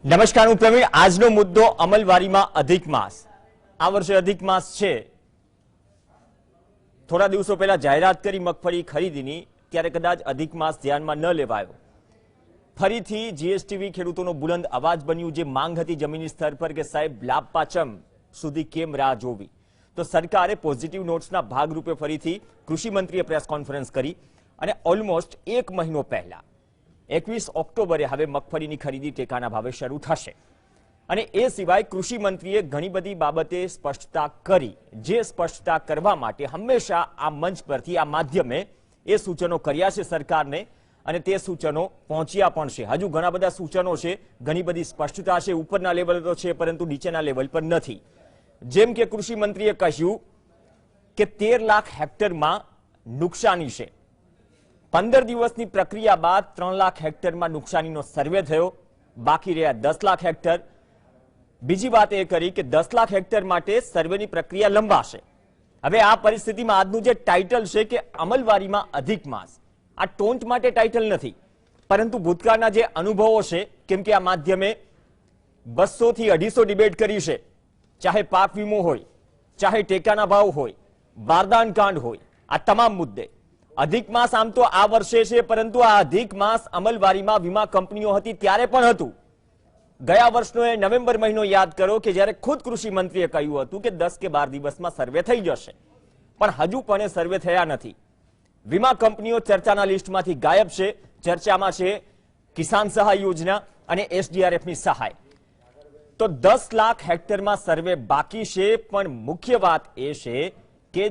નમસ્કાર, હું પ્રવીણ. આજનો મુદ્દો અમલવારીમાં અધિક માસ. આ વર્ષે અધિક માસ છે. થોડા દિવસો પહેલા જાહેરાત કરી મગફળી ખરીદીની, ત્યારે કદાચ અધિક માસ ધ્યાનમાં ન લેવાયો. ફરીથી જીએસટીવી ખેડૂતોનો બુલંદ અવાજ બન્યું, જે માંગ હતી જમીની સ્તર પર કે સાહેબ લાભ પાચમ સુધી કેમ રાહ જોવી. તો સરકારે પોઝિટિવ નોટ્સના ભાગરૂપે ફરીથી કૃષિ મંત્રીએ પ્રેસ કોન્ફરન્સ કરી અને ઓલમોસ્ટ 1 મહિનો પહેલા 21 ઓક્ટોબરે હવે મગફળીની ખરીદી ટેકાના ભાવે શરૂ થશે. અને એ સિવાય કૃષિ મંત્રીએ ઘણી બધી બાબતે સ્પષ્ટતા કરી, જે સ્પષ્ટતા કરવા માટે હંમેશા આ મંચ પરથી, આ માધ્યમે એ સૂચનો કર્યા છે સરકારને, અને તે સૂચનો પહોંચ્યા પણ છે. હજુ ઘણા બધા સૂચનો છે, ઘણી બધી સ્પષ્ટતા છે, ઉપરના લેવલ તો છે, પરંતુ નીચેના લેવલ પર નથી. જેમ કે કૃષિ મંત્રીએ કહ્યું કે 13 લાખ હેક્ટરમાં નુકસાની છે. 15 દિવસની પ્રક્રિયા બાદ 3 લાખ હેક્ટરમાં નુકસાનીનો સર્વે થયો, બાકી રહ્યા 10 લાખ હેક્ટર. બીજી વાત એ કરી કે 10 લાખ હેક્ટર માટે સર્વેની પ્રક્રિયા લંબાશે. હવે આ પરિસ્થિતિમાં આજનું જે ટાઇટલ છે કે અમલવારીમાં અધિક માસ, આ ટોન્ટ માટે ટાઇટલ નથી, પરંતુ ભૂતકાળના જે અનુભવો છે, કેમ કે આ માધ્યમે 200 થી 250 ડિબેટ કરી છે, ચાહે પાક વીમો હોય, ચાહે ટેકાના ભાવ હોય, બારદાન કાંડ હોય, આ તમામ મુદ્દે અધિક માસ આમ તો આ વર્ષે છે, પરંતુ આ અધિક માસ અમલવારીમાં વીમા કંપનીઓ હતી ત્યારે પણ હતું. ગયા વર્ષનો એ નવેમ્બર મહિનો યાદ કરો કે જ્યારે ખુદ કૃષિ મંત્રીએ કહ્યું હતું કે 10 કે 12 દિવસમાં સર્વે થઈ જશે, પણ હજુ પણ એ સર્વે થયા નથી. વીમા કંપનીઓ ચર્ચાના લિસ્ટમાંથી ગાયબ છે. ચર્ચામાં છે કિસાન સહાય યોજના અને એસડીઆરએફની સહાય. તો 10 લાખ હેક્ટરમાં સર્વે બાકી છે, પણ મુખ્ય વાત એ છે કે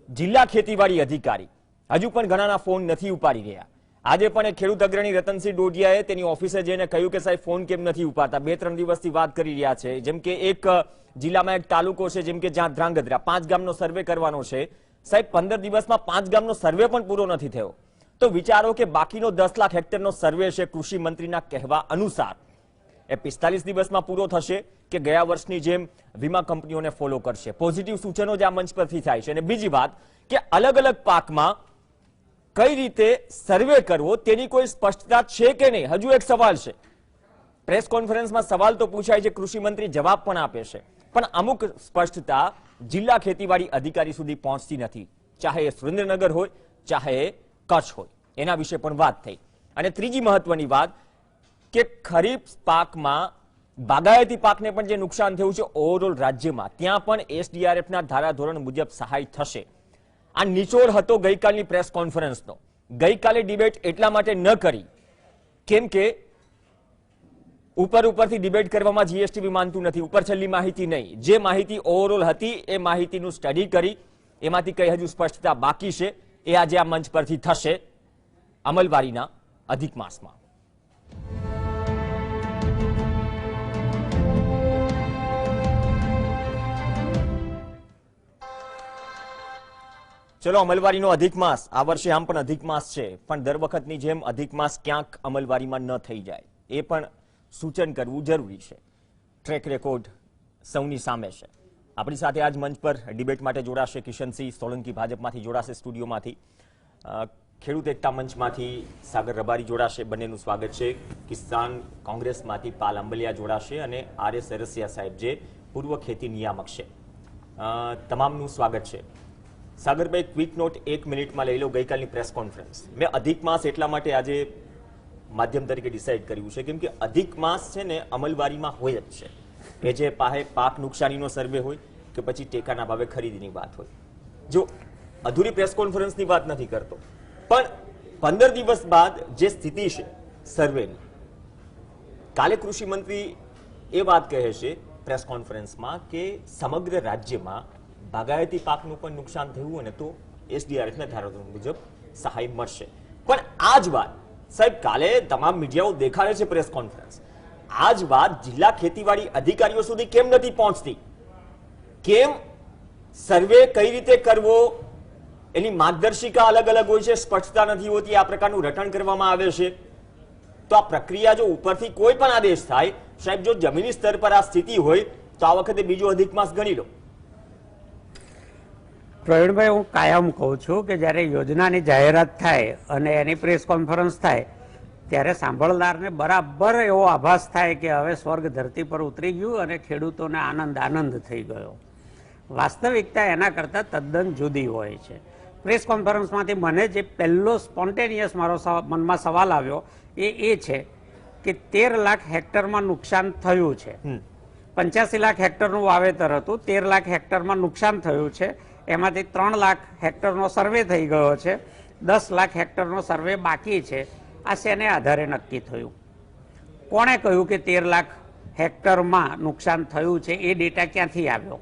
જિલ્લા ખેતીવાડી અધિકારી હજુ પણ ઘણાના ફોન નથી ઉપાડી રહ્યા. આજે પણ એક ખેડૂત અગ્રણી રતનસિંહ ડોડિયાએ તેની ઓફિસે જઈને કહ્યું કે સાહેબ ફોન કેમ નથી ઉપાડતા, 2-3 દિવસથી વાત કરી રહ્યા છે. જેમ કે એક જિલ્લામાં એક તાલુકો છે, જેમ કે જ્યાં ધ્રાંગધ્રા 5 ગામનો સર્વે કરવાનો છે. સાહેબ 15 દિવસમાં 5 ગામનો સર્વે પણ પૂરો નથી થયો. તો વિચારો કે બાકીનો 10 લાખ હેક્ટરનો સર્વે છે, કૃષિ મંત્રીના કહેવા અનુસાર એ 45 દિવસમાં પૂરો થશે કે ગયા વર્ષની જેમ વીમા કંપનીઓને ફોલો કરશે. પોઝિટિવ સૂચનો જ આ મંચ પરથી થાય છે. અને બીજી વાત કે અલગ અલગ પાકમાં કઈ રીતે સર્વે કરવો તેની કોઈ સ્પષ્ટતા છે કે નહીં, હજુ એક સવાલ છે. પ્રેસ કોન્ફરન્સમાં સવાલ તો પૂછાય છે, કૃષિ મંત્રી જવાબ પણ આપે છે, પણ અમુક સ્પષ્ટતા જિલ્લા ખેતીવાડી અધિકારી સુધી પહોંચતી નથી, ચાહે એ સુરેન્દ્રનગર હોય, ચાહે કચ્છ હોય. એના વિશે પણ વાત થઈ. અને ત્રીજી મહત્વની વાત કે ખરીફ પાકમાં બાગાયતી પાકને પણ જે નુકસાન થયું છે ઓવરઓલ રાજ્યમાં, ત્યાં પણ એસડીઆરએફના ધારાધોરણ મુજબ સહાય થશે. આ નિચોડ હતો ગઈકાલની પ્રેસ કોન્ફરન્સનો. ગઈકાલે ડિબેટ એટલા માટે ન કરી કેમ કે ઉપરથી ડિબેટ કરવામાં જીએસટીવી માનતું નથી, ઉપર છેલ્લી માહિતી નહીં. જે માહિતી ઓવરઓલ હતી એ માહિતીનું સ્ટડી કરી, એમાંથી કઈ હજુ સ્પષ્ટતા બાકી છે, એ આજે આ મંચ પરથી થશે અમલવારીના અધિક માસમાં. ચલો, અમલવારીનો અધિક માસ આ વર્ષે આમ પણ અધિક માસ છે, પણ દર વખતની જેમ અધિક માસ ક્યાંક અમલવારીમાં ન થઈ જાય એ પણ સૂચન કરવું જરૂરી છે. ટ્રેક રેકોર્ડ સૌની સામે છે. આપણી સાથે આજ મંચ પર ડિબેટ માટે જોડાશે કિશનસિંહ સોલંકી, ભાજપમાંથી જોડાશે સ્ટુડિયોમાંથી. ખેડૂત એકતા મંચમાંથી સાગર રબારી જોડાશે, બંનેનું સ્વાગત છે. કિસાન કોંગ્રેસમાંથી પાલ અંબલિયા જોડાશે અને આરએસ સરસિયા સાહેબ, જે પૂર્વ ખેતી નિયામક છે. તમામનું સ્વાગત છે. સાગરભાઈ, ક્વિક નોટ 1 મિનિટમાં લઈ લો ગઈકાલની પ્રેસ કોન્ફરન્સ. મેં અધિક માસ એટલા માટે આજે માધ્યમ તરીકે ડિસાઇડ કર્યું છે કેમ કે અધિક માસ છે ને અમલવારીમાં હોય જ છે. એ જે પાક નુકસાનીનો સર્વે હોય કે પછી ટેકાના ભાવે ખરીદીની વાત હોય. જો અધૂરી પ્રેસ કોન્ફરન્સની વાત નથી કરતો, પણ 15 દિવસ બાદ જે સ્થિતિ છે સર્વેની, કાલે કૃષિ મંત્રી એ વાત કહે છે પ્રેસ કોન્ફરન્સમાં કે સમગ્ર રાજ્યમાં બાગાયતી પાકનું પણ નુકસાન થયું અને તો એસડીઆરએફના ધારાધોરણ મુજબ સહાય મળશે. પણ આ જ વાત સાહેબ કાલે તમામ મીડિયાઓ દેખાડે છે પ્રેસ કોન્ફરન્સ, આ જ વાત જિલ્લા ખેતીવાડી અધિકારીઓ સુધી કેમ નથી પહોંચતી? કેમ સર્વે કઈ રીતે કરવો એની માર્ગદર્શિકા અલગ અલગ હોય છે, સ્પષ્ટતા નથી હોતી, આ પ્રકારનું રટણ કરવામાં આવે છે. તો આ પ્રક્રિયા જો ઉપરથી કોઈ પણ આદેશ થાય, સાહેબ જો જમીની સ્તર પર આ સ્થિતિ હોય તો આ વખતે બીજો અધિક માસ ગણી લો. પ્રવીણભાઈ, હું કાયમ કહું છું કે જ્યારે યોજનાની જાહેરાત થાય અને એની પ્રેસ કોન્ફરન્સ થાય ત્યારે સાંભળનારને બરાબર એવો આભાસ થાય કે હવે સ્વર્ગ ધરતી પર ઉતરી ગયું અને ખેડૂતોને આનંદ થઈ ગયો. વાસ્તવિકતા એના કરતાં તદ્દન જુદી હોય છે. પ્રેસ કોન્ફરન્સમાંથી મને જે પહેલો સ્પોન્ટેનિયસ મારો મનમાં સવાલ આવ્યો એ છે કે 13 લાખ હેક્ટરમાં નુકસાન થયું છે. 85 લાખ હેક્ટરનું વાવેતર હતું, 13 લાખ હેક્ટરમાં નુકસાન થયું છે. એમાંથી 3 લાખ હેક્ટરનો સર્વે થઈ ગયો છે, 10 લાખ હેક્ટરનો સર્વે બાકી છે. આ શેને આધારે નક્કી થયું? કોણે કહ્યું કે 13 લાખ હેક્ટરમાં નુકસાન થયું છે? એ ડેટા ક્યાંથી આવ્યો?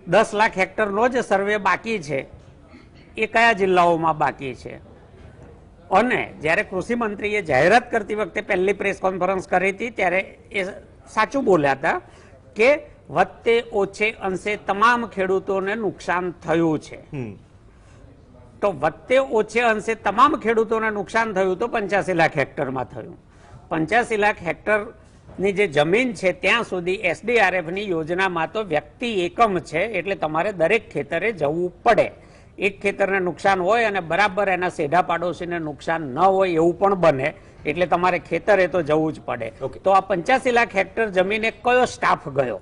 10 લાખ હેક્ટરનો જ સર્વે બાકી છે, એ કયા જિલ્લાઓમાં બાકી છે? અને જ્યારે કૃષિ મંત્રીએ જાહેરાત કરતી વખતે પહેલી પ્રેસ કોન્ફરન્સ કરી હતી ત્યારે એ સાચું બોલ્યા હતા કે વત્તે ઓછે અંશે તમામ ખેડૂતોને નુકસાન થયું છે. તો વત્તે ઓછે અંશે તમામ ખેડૂતોને નુકસાન થયું તો 85 લાખ હેક્ટરમાં થયું. 85 લાખ હેક્ટરની જે જમીન છે ત્યાં સુધી SDRFની યોજનામાં તો વ્યક્તિ એકમ છે, એટલે તમારે દરેક ખેતરે જવું પડે. એક ખેતરને નુકસાન હોય અને બરાબર એના સેઢા પાડોશીને નુકસાન ન હોય એવું પણ બને, એટલે તમારે ખેતરે તો જવું જ પડે. તો આ 85 લાખ હેક્ટર જમીને કયો સ્ટાફ ગયો?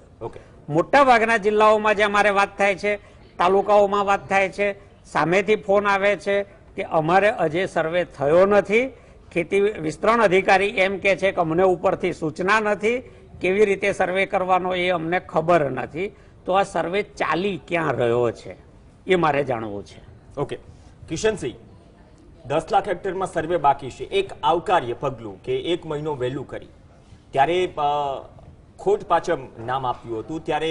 મોટા ભાગના જિલ્લાઓમાં જે અમારે વાત થાય છે, તાલુકાઓમાં વાત થાય છે, સામેથી ફોન આવે છે કે અમારે હજે સર્વે થયો નથી. ખેતી વિસ્તરણ અધિકારી એમ કે છે કે અમને ઉપરથી સૂચના નથી, કેવી રીતે સર્વે કરવાનો એ અમને ખબર નથી. તો આ સર્વે ચાલી ક્યાં રહ્યો છે એ મારે જાણવું છે. ઓકે કિશનસિંહ, 10 લાખ હેક્ટરમાં સર્વે બાકી છે, એક આવકાર્ય પગલું કે 1 મહિનો વહેલું કરી, ત્યારે ખોટ પાચમ નામ આપ્યું હતું. ત્યારે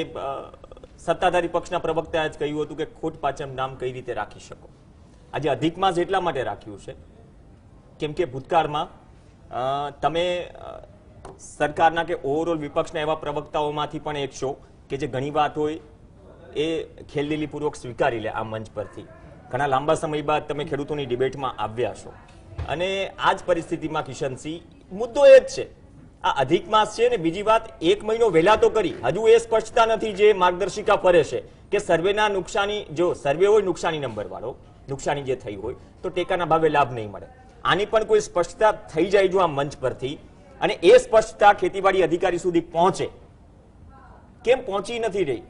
સત્તાધારી પક્ષના પ્રવક્તાએ જ કહ્યું હતું કે ખોટ પાચમ નામ કઈ રીતે રાખી શકો. આજે અધિક માસ એટલા માટે રાખ્યું છે કેમ કે ભૂતકાળમાં તમે સરકારના કે ઓવરઓલ વિપક્ષના એવા પ્રવક્તાઓમાંથી પણ એક છો કે જે ઘણી વાત હોય એ ખેલદિલીપૂર્વક સ્વીકારી લે આ મંચ પરથી. ઘણા લાંબા સમય બાદ તમે ખેડૂતોની ડિબેટમાં આવ્યા છો અને આ જ પરિસ્થિતિમાં કિશનસિંહ, મુદ્દો એ જ છે, આ અધિક માસ છે ને બીજી વાત 1 મહિનો વહેલા તો કરી, હજુ એ સ્પષ્ટતા નથી જે માર્ગદર્શિકા ફરે છે કે સર્વેના નુકસાની, જો સર્વે હોય નુકસાની નંબર વાળો, નુકસાની જે થઈ હોય તો ટેકાના ભાવે લાભ નહીં મળે. આની પણ કોઈ સ્પષ્ટતા થઈ જાય જો આ મંચ પરથી, અને એ સ્પષ્ટતા ખેતીવાડી અધિકારી સુધી પહોંચે. કેમ પહોંચી નથી રહી?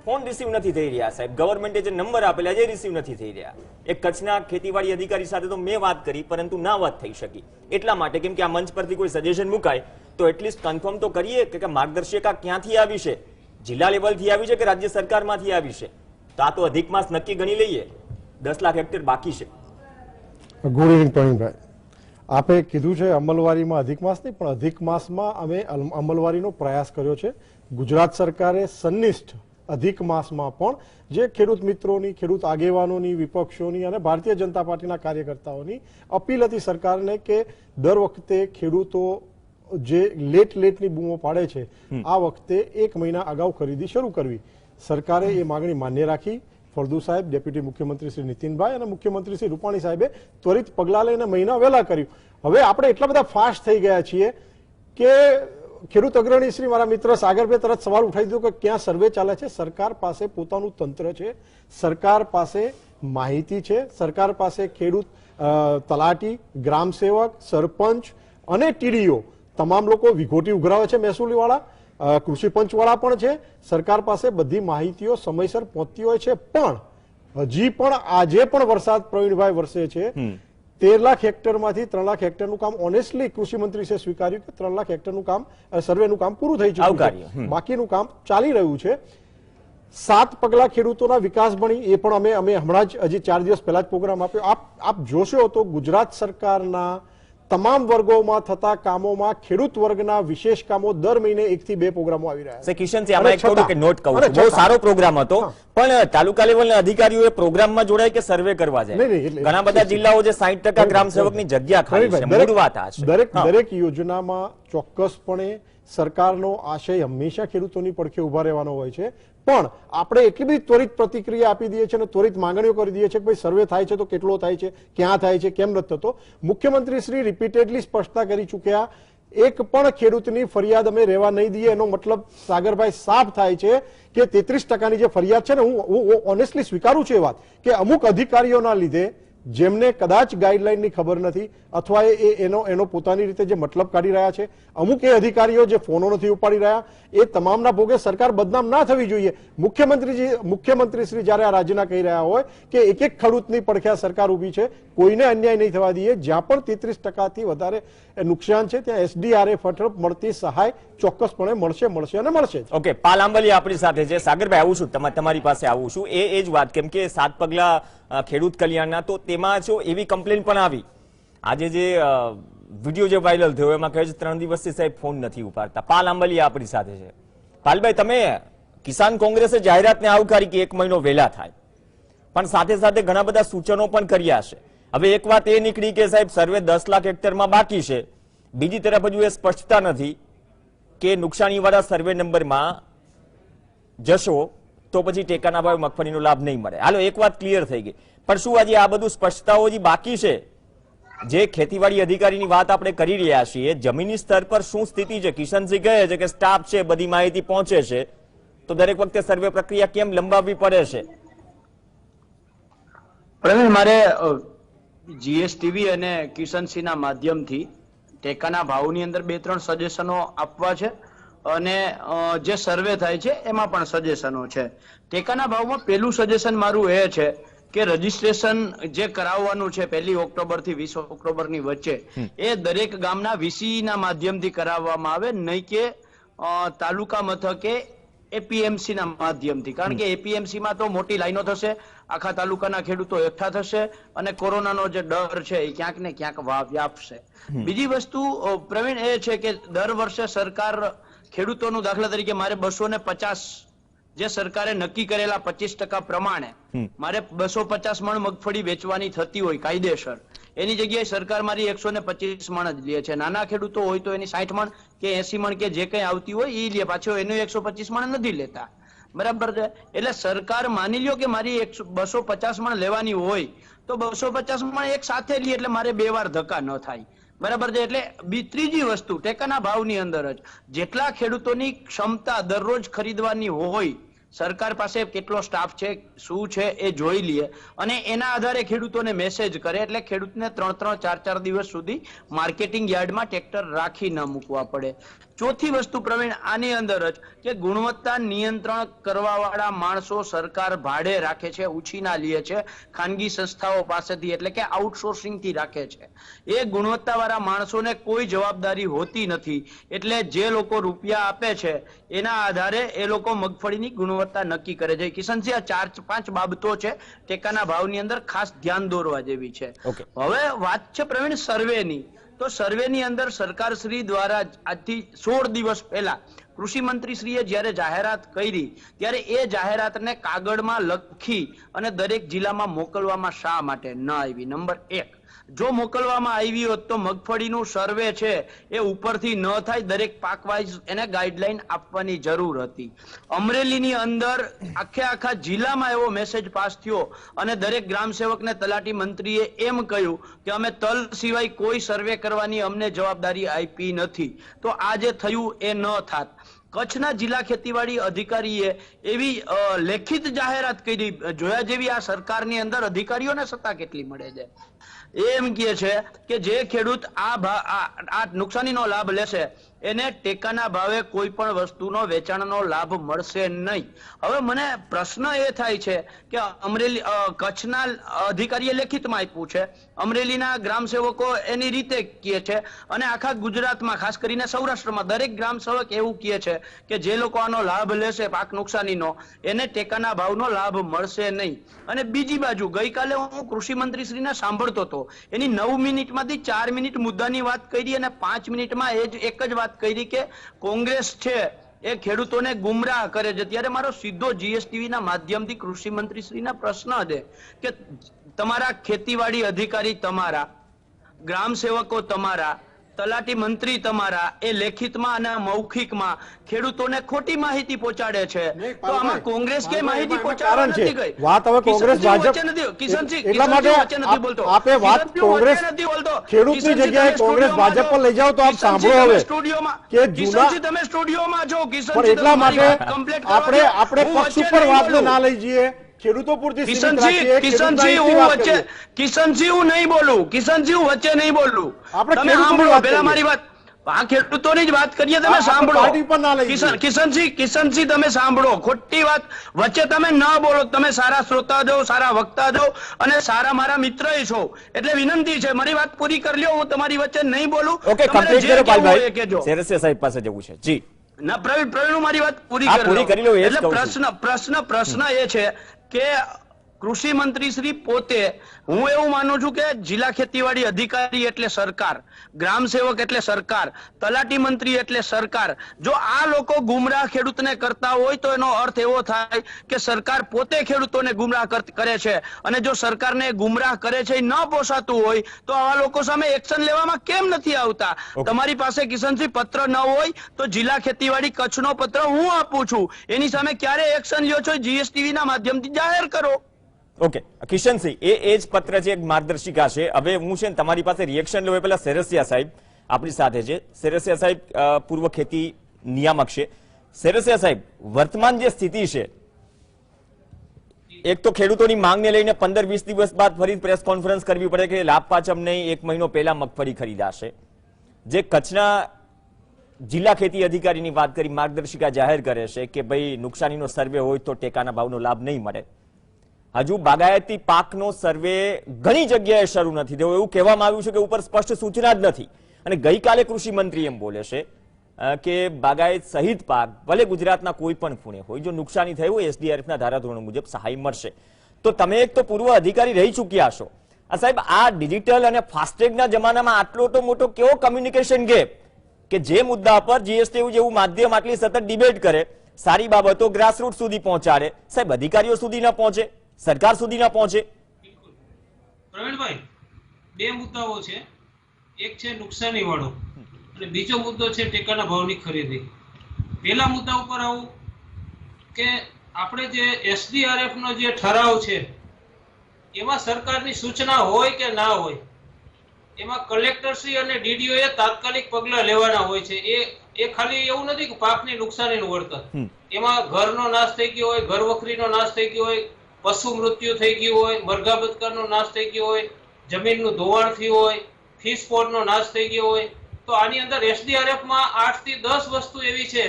ફોન રિસીવ નથી થઈ રહ્યા સાહેબ. ગવર્મેન્ટે જે નંબર આપેલા છે રિસીવ નથી થઈ રહ્યા. એક કચ્છના ખેતીવાડી અધિકારી સાથે તો મેં વાત કરી પરંતુ ના વાત થઈ શકી. એટલા માટે કેમ કે આ મંચ પરથી કોઈ સજેશન મુકાય તો એટલીસ્ટ કન્ફર્મ તો કરીએ કે માર્ગદર્શિકા ક્યાંથી આવી છે, જિલ્લા લેવલથી આવી છે કે રાજ્ય સરકારમાંથી આવી છે. તો આ તો અધિક માસ નક્કી ગણી લઈએ, 10 લાખ હેક્ટર બાકી છે. ગુડ ઇવનિંગ પ્રવીણભાઈ, આપે કીધું છે અમલવારીમાં અધિક માસ નહીં, પણ અધિક માસમાં અમે અમલવારીનો પ્રયાસ કર્યો છે. ગુજરાત સરકારે સન્નિષ્ઠ અધિક માસમાં પણ જે ખેડૂત મિત્રોની, ખેડૂત આગેવાનોની, વિપક્ષોની અને ભારતીય જનતા પાર્ટીના કાર્યકર્તાઓની અપીલ હતી સરકારને કે દર વખતે ખેડૂતો જે લેટની બૂમો પાડે છે આ વખતે 1 મહિના અગાઉ ખરીદી શરૂ કરવી. સરકારે એ માંગણી માન્ય રાખી. ફળદુ સાહેબ, ડેપ્યુટી મુખ્યમંત્રી શ્રી નીતિનભાઈ અને મુખ્યમંત્રી શ્રી રૂપાણી સાહેબે ત્વરિત પગલાં લઈને મહિના વહેલા કર્યું. હવે આપણે એટલા બધા ફાસ્ટ થઈ ગયા છીએ કે ખેડૂત અગ્રણી શ્રી મારા મિત્ર સાગરભાઈ તરત સવાલ ઉઠાવી દીધો કે ક્યાં સર્વે ચાલે છે. સરકાર પાસે પોતાનું તંત્ર છે, સરકાર પાસે માહિતી છે, સરકાર પાસે ખેડૂત તલાટી, ગ્રામ સેવક, સરપંચ અને ટીડીઓ તમામ લોકો વિઘોટી ઉઘરાવે છે, મહેસૂલીવાળા, કૃષિ પંચવાળા પણ છે. સરકાર પાસે બધી માહિતીઓ સમયસર પહોંચતી હોય છે. પણ હજી પણ આજે પણ વરસાદ પ્રવીણભાઈ વરસે છે. 13 લાખ હેક્ટરમાંથી 3 લાખ હેક્ટરનું કામ ઓનેસ્ટલી કૃષિ મંત્રીએ સ્વીકાર્યું કે 3 લાખ હેક્ટરનું કામ, સર્વેનું કામ પૂરું થઈ ચૂક્યું છે, બાકીનું કામ ચાલી રહ્યું છે. 7 પગલા ખેડૂતોના વિકાસ બની, એ પણ અમે હમણાં જ હજી 4 દિવસ પહેલા જ પ્રોગ્રામ આપ્યો. આપ જોશો તો ગુજરાત સરકારના તમામ વર્ગોમાં થતા કામોમાં ખેડૂત વર્ગના વિશેષ કામો દર મહિને 1 થી 2 પ્રોગ્રામો આવી રહ્યા છે. કિશનસિંહ, આમાં એક થોડું કે નોટ કહું છું, બહુ સારો પ્રોગ્રામ હતો, પણ તાલુકા લેવલના અધિકારીઓએ પ્રોગ્રામમાં જોડાય કે સર્વે કરવા જાય. ઘણા બધા જિલ્લાઓ જે 60% ગ્રામ સેવકની જગ્યા ખાલી છે. મૂળ વાત આ છે. દરેક યોજનામાં ચોક્કસપણે સરકારનો આશય હંમેશા ખેડૂતોની પડખે ઉભા રહેવાનો હોય છે. પણ આપણે એટલી બધી ત્વરિત પ્રતિક્રિયા આપી દઈએ છીએ અને ત્વરિત માંગણીઓ કરી દઈએ છીએ કે ભાઈ સર્વે થાય છે તો કેટલો થાય છે, ક્યાં થાય છે, કેમ નથી થતો. મુખ્યમંત્રી શ્રી રિપીટેડલી સ્પષ્ટતા કરી ચૂક્યા, એક પણ ખેડૂતની ફરિયાદ અમે રહેવા નહીં દઈએ. એનો મતલબ સાગરભાઈ સાફ થાય છે કે 33% જે ફરિયાદ છે ને, હું ઓનેસ્ટલી સ્વીકારું છું એ વાત કે અમુક અધિકારીઓના લીધે જેમને કદાચ ગાઈડલાઈનની ખબર નથી અથવા એનો પોતાની રીતે જે મતલબ કાઢી રહ્યા છે, અમુક એ અધિકારીઓ જે ફોનો નથી ઉપાડી રહ્યા, એ તમામના ભોગે સરકાર બદનામ ના થવી જોઈએ. મુખ્યમંત્રી શ્રી જ્યારે આ રાજ્યના કહી રહ્યા હોય કે એક એક ખેડૂતની પડખે સરકાર ઊભી છે, કોઈને અન્યાય નહીં થવા દઈએ, જ્યાં પણ 33% વધારે નુકસાન છે ત્યાં SDRF હેઠળ મળતી સહાય ચોક્કસપણે મળશે અને મળશે. ઓકે, પાલ આંબલિયા આપણી સાથે છે. સાગરભાઈ આવું છું, તમારી પાસે આવું છું. એ જ વાત, કેમ કે 7 પગલા ખેડૂત કલ્યાણના, તો તેમાં જો એવી કમ્પ્લેન પણ આવી, આજે જે વિડીયો જે વાયરલ થયો એમાં કહે છે 3 દિવસથી સાહેબ ફોન નથી ઉપાડતા. પાલ આંબલિયા આપણી સાથે છે. પાલભાઈ, તમે કિસાન કોંગ્રેસે જાહેરાતને આવકારી કે 1 મહિનો વહેલા થાય, પણ સાથે સાથે ઘણા બધા સૂચનો પણ કર્યા છે. હવે એક વાત એ નીકળી કે સાહેબ સર્વે 10 લાખ હેક્ટરમાં બાકી છે, બીજી તરફ હજુ એ સ્પષ્ટતા નથી કે નુકસાનીવાળા સર્વે નંબરમાં જશો તો પછી ટેકાના ભાવે મગફળીનો લાભ નહીં મળે. હાલો, એક વાત ક્લિયર થઈ ગઈ, પણ શું આજે આ બધું સ્પષ્ટતાઓ હજી બાકી છે? જે ખેતીવાડી અધિકારીની વાત આપણે કરી રહ્યા છીએ, જમીની સ્તર પર શું સ્થિતિ છે? કિશનસિંહ કહે છે કે સ્ટાફ છે, બધી માહિતી પહોંચે છે, તો દરેક વખતે સર્વે પ્રક્રિયા કેમ લંબાવવી પડે છે? પ્રવીણ, મારે જીએસટીવી અને કિશનસિંહના માધ્યમથી ટેકાના ભાવની અંદર 2-3 સજેશનો આપવા છે અને જે સર્વે થાય છે એમાં પણ સજેશનો છે. ટેકાના ભાવમાં પહેલું સજેશન મારું એ છે કે રજીસ્ટ્રેશન જે કરાવવાનું છે 1 ઓક્ટોબર થી 20 ઓક્ટોબરની વચ્ચે, એ દરેક ગામના વીસી ના માધ્યમથી કરાવવામાં આવે, નહીં કે તાલુકા મથકે એપીએમસી ના માધ્યમથી. કારણ કે એપીએમસી માં તો મોટી લાઈનો થશે, આખા તાલુકાના ખેડૂતો એકઠા થશે અને કોરોનાનો જે ડર છે એ ક્યાંક ને ક્યાંક વ્યાપશે. બીજી વસ્તુ પ્રવીણ એ છે કે દર વર્ષે સરકાર ખેડૂતોનું, દાખલા તરીકે મારે 250, જે સરકારે નક્કી કરેલા 25% પ્રમાણે મારે 250 મણ મગફળી વેચવાની થતી હોય કાયદેસર, એની જગ્યાએ સરકાર મારી 125 મણ જ લે છે. નાના ખેડૂતો હોય તો એની 60 મણ કે 80 મણ કે જે કઈ આવતી હોય એ લે, પાછો એનું 125 મણ નથી લેતા. બરાબર છે? એટલે સરકાર માની લ્યો કે મારી 250 મણ લેવાની હોય તો 250 મણ એક સાથે લે, એટલે મારે 2 વાર ધક્કા ન થાય. બરાબર છે? એટલે ત્રીજી વસ્તુ, ટેકાના ભાવની અંદર જ જેટલા ખેડૂતોની ક્ષમતા દરરોજ ખરીદવાની હોય, સરકાર પાસે કેટલો સ્ટાફ છે, શું છે એ જોઈ લે અને એના આધારે ખેડૂતોને મેસેજ કરે, એટલે ખેડૂતને 3-3, 4-4 દિવસ સુધી માર્કેટિંગ યાર્ડમાં ટ્રેક્ટર રાખી ન મૂકવા પડે. ચોથી વસ્તુ પ્રવીણ આની અંદર જ કે ગુણવત્તા નિયંત્રણ કરવા વાળા માણસો સરકાર ભાડે રાખે છે, ઉછીના લે છે ખાનગી સંસ્થાઓ પાસેથી, એટલે કે આઉટસોર્સિંગ થી રાખે છે. એ ગુણવત્તા વાળા માણસોને કોઈ જવાબદારી હોતી નથી, એટલે જે લોકો રૂપિયા આપે છે એના આધારે એ લોકો મગફળીની ગુણવત્તા નક્કી કરે છે. કિશનસિંહ, આ 4-5 બાબતો છે ટેકાના ભાવની અંદર ખાસ ધ્યાન દોરવા જેવી છે. હવે વાત છે પ્રવીણ સર્વેની, તો સર્વેની અંદર સરકાર શ્રી દ્વારા આજથી 16 દિવસ પહેલા કૃષિ મંત્રી શ્રીએ જ્યારે જાહેરાત કરી ત્યારે એ જાહેરાતને કાગળમાં લખી અને દરેક જિલ્લામાં મોકલવામાં શા માટે ન આવી? નંબર 1, જો મોકલવામાં આવી હોત તો મગફળીનું સર્વે છે એ ઉપરથી ન થાય, દરેક પાક વાઇઝ એને ગાઈડલાઈન આપવાની જરૂર હતી. અમરેલીની અંદર આખા જિલ્લામાં એવો મેસેજ પાસ થયો અને દરેક ગ્રામ સેવકને તલાટી મંત્રીએ એમ કહ્યું કે અમે તલ સિવાય કોઈ સર્વે કરવાની અમને જવાબદારી આપી નથી. તો આ જે થયું એ ન થાત. કચ્છના જિલ્લા ખેતીવાડી અધિકારીએ એવી લેખિત જાહેરાત કરી, જોયા જેવી આ સરકારની અંદર અધિકારીઓને સત્તા કેટલી મળે છે. એમ કહે છે કે જે ખેડૂત આ નુકસાનીનો લાભ લેશે એને ટેકાના ભાવે કોઈ પણ વસ્તુનો વેચાણનો લાભ મળશે નહીં. હવે મને પ્રશ્ન એ થાય છે કે અમરેલી કચ્છના અધિકારીએ લેખિતમાં આપ્યું છે, અમરેલીના ગ્રામ સેવકો એની રીતે કહે છે અને આખા ગુજરાતમાં ખાસ કરીને સૌરાષ્ટ્રમાં દરેક ગ્રામ સેવક એવું કહે છે કે જે લોકો આનો લાભ લેશે પાક નુકસાનીનો એને ટેકાના ભાવનો લાભ મળશે નહીં. અને બીજી બાજુ ગઈકાલે હું કૃષિ મંત્રી શ્રીને સાંભળતો હતો, એની 9 મિનિટમાંથી 4 મિનિટ મુદ્દાની વાત કરી અને 5 મિનિટમાં એક જ વાત કરી કે કોંગ્રેસ છે એ ખેડૂતોને ગુમરાહ કરે છે. ત્યારે મારો સીધો જીએસટીવી ના માધ્યમથી કૃષિ મંત્રી શ્રીના પ્રશ્ન છે કે તમારા ખેતીવાડી અધિકારી તમારા, ગ્રામ સેવકો તમારા, તલાટી મંત્રી તમારા એ લેખિતમાં અને મૌખિકમાં ખેડૂતોને ખોટી માહિતી પહોંચાડે છે, તો આમાં કોંગ્રેસ કે માહિતી પહોંચાડવા નથી ગઈ. વાત હવે કોંગ્રેસ ભાજપ એટલા માટે આપે વાત કોંગ્રેસ ખેડૂતની જગ્યાએ કોંગ્રેસ ભાજપ પર લઈ જાઓ તો આપ સાંભળો હવે કે જૂના તમે સ્ટુડિયોમાં છો પણ એટલા માટે આપણે પક્ષ ઉપર વાતને ના લઈ જઈએ ખેડૂતો પૂરતી સીમિત કિશનજી રાખીએ, ખેડૂતના હિતની હું વાત વચ્ચે કરીએ. કિશનજી હું નહીં બોલું, કિશનજી હું વચ્ચે નહીં બોલું. આપણે તમે ખેડૂતોની સાંભળો વાત પેલા કરીએ. મારી વાત. આ ખેડૂતોની જ વાત કરીએ, તમે આપણે સાંભળો. પાર્ટી પર ના લઈ જઈએ. કિશનજી તમે સાંભળો, ખોટી વાત વચ્ચે તમે ન બોલો. તમે સારા શ્રોતા છો, સારા વક્તા છો અને સારા મારા મિત્ર છો, એટલે વિનંતી છે મારી વાત પૂરી કરી લ્યો. હું તમારી વચ્ચે નહીં બોલું. ઓકે, તમારે કમ્પ્લીટ જે કરો કહેવું હોય એ પાલભાઈ. કહેજો. સેરસિયા સાહેબ પાસે જવું છે. જી ના પ્રવીણ હું મારી વાત પૂરી હા, પૂરી કરી લો, એ જ એટલે કહું છું. પ્રશ્ન એ છે કે કૃષિ મંત્રી શ્રી પોતે, હું એવું માનું છું કે જિલ્લા ખેતીવાડી અધિકારી એટલે સરકાર, ગ્રામ સેવક એટલે સરકાર, તલાટી મંત્રી એટલે સરકાર. જો આ લોકો ગુમરાહ ખેડૂતને કરતા હોય તો એનો અર્થ એવો થાય કે સરકાર પોતે ખેડૂતોને ગુમરાહ કરે છે. અને જો સરકારને ગુમરાહ કરે છે એ ન પોસાતું હોય તો આવા લોકો સામે એક્શન લેવામાં કેમ નથી આવતા? તમારી પાસે કિશનસિંહ પત્ર ન હોય તો જિલ્લા ખેતીવાડી કચ્છનો પત્ર હું આપું છું, એની સામે ક્યારે એક્શન લ્યો છો જીએસટીવી ના માધ્યમથી જાહેર કરો. ઓકે કિશનસિંહ, એ જ પત્ર છે, એક માર્ગદર્શિકા છે. હવે હું છે ને તમારી પાસે રિએક્શન લેવા પહેલા સેરસિયા સાહેબ આપણી સાથે છે. સેરસિયા સાહેબ પૂર્વ ખેતી નિયામક છે. સેરસિયા સાહેબ, વર્તમાન જે સ્થિતિ છે, એક તો ખેડૂતોની માંગને લઈને 15-20 દિવસ બાદ ફરી પ્રેસ કોન્ફરન્સ કરવી પડે કે લાભ પાચમ નહીં, 1 મહિનો પહેલા મગફળી ખરીદાશે. જે કચ્છના જિલ્લા ખેતી અધિકારીની વાત કરી, માર્ગદર્શિકા જાહેર કરે છે કે ભાઈ નુકસાનીનો સર્વે હોય તો ટેકાના ભાવનો લાભ નહીં મળે. હજુ બાગાયતી પાકનો સર્વે ઘણી જગ્યાએ શરૂ નથી થયો, એવું કહેવામાં આવ્યું છે કે ઉપર સ્પષ્ટ સૂચના જ નથી. અને ગઈકાલે કૃષિ મંત્રી એમ બોલે છે કે બાગાયત સહિત પાક ભલે ગુજરાતના કોઈ પણ ખૂણે હોય, જો નુકસાની થઈ હોય એસડીઆરએફના ધારાધોરણો મુજબ સહાય મળશે. તો તમે એક તો પૂર્વ અધિકારી રહી ચૂક્યા છો. સાહેબ, આ ડિજિટલ અને ફાસ્ટેગના જમાનામાં આટલો તો મોટો કેવો કમ્યુનિકેશન ગેપ કે જે મુદ્દા પર જીએસટી જેવું માધ્યમ આટલી સતત ડિબેટ કરે, સારી બાબતો ગ્રાસરૂટ સુધી પહોંચાડે, સાહેબ અધિકારીઓ સુધી ન પહોંચે, સરકાર સુધી ના પહોંચે? પ્રવીણભાઈ, બે મુદ્દાઓ છે. એક છે નુકસાની વાળો અને બીજો મુદ્દો છે ટેકાના ભાવની ખરીદી. પહેલા મુદ્દા ઉપર આવું કે આપણે જે એસડીઆરએફ નો જે ઠરાવ છે એમાં સરકારની સૂચના હોય કે ના હોય, એમાં કલેક્ટરશ્રી અને ડીડીઓ એ તાત્કાલિક પગલા લેવાના હોય છે. એ ખાલી એવું નથી કે પાકની નુકસાનીનું વળતર, એમાં ઘરનો નાશ થઈ ગયો હોય, ઘર વખરીનો નાશ થઈ ગયો હોય, પશુ મૃત્યુ થઈ ગયું હોય, મરઘા બતકાનો નાશ થઈ ગયો હોય, જમીનનું ધોવાણ થયું હોય, ફિશ પોન્ડનો નાશ થઈ ગયો હોય, તો આની અંદર એસડીઆરએફ માં 8 થી 10 વસ્તુ એવી છે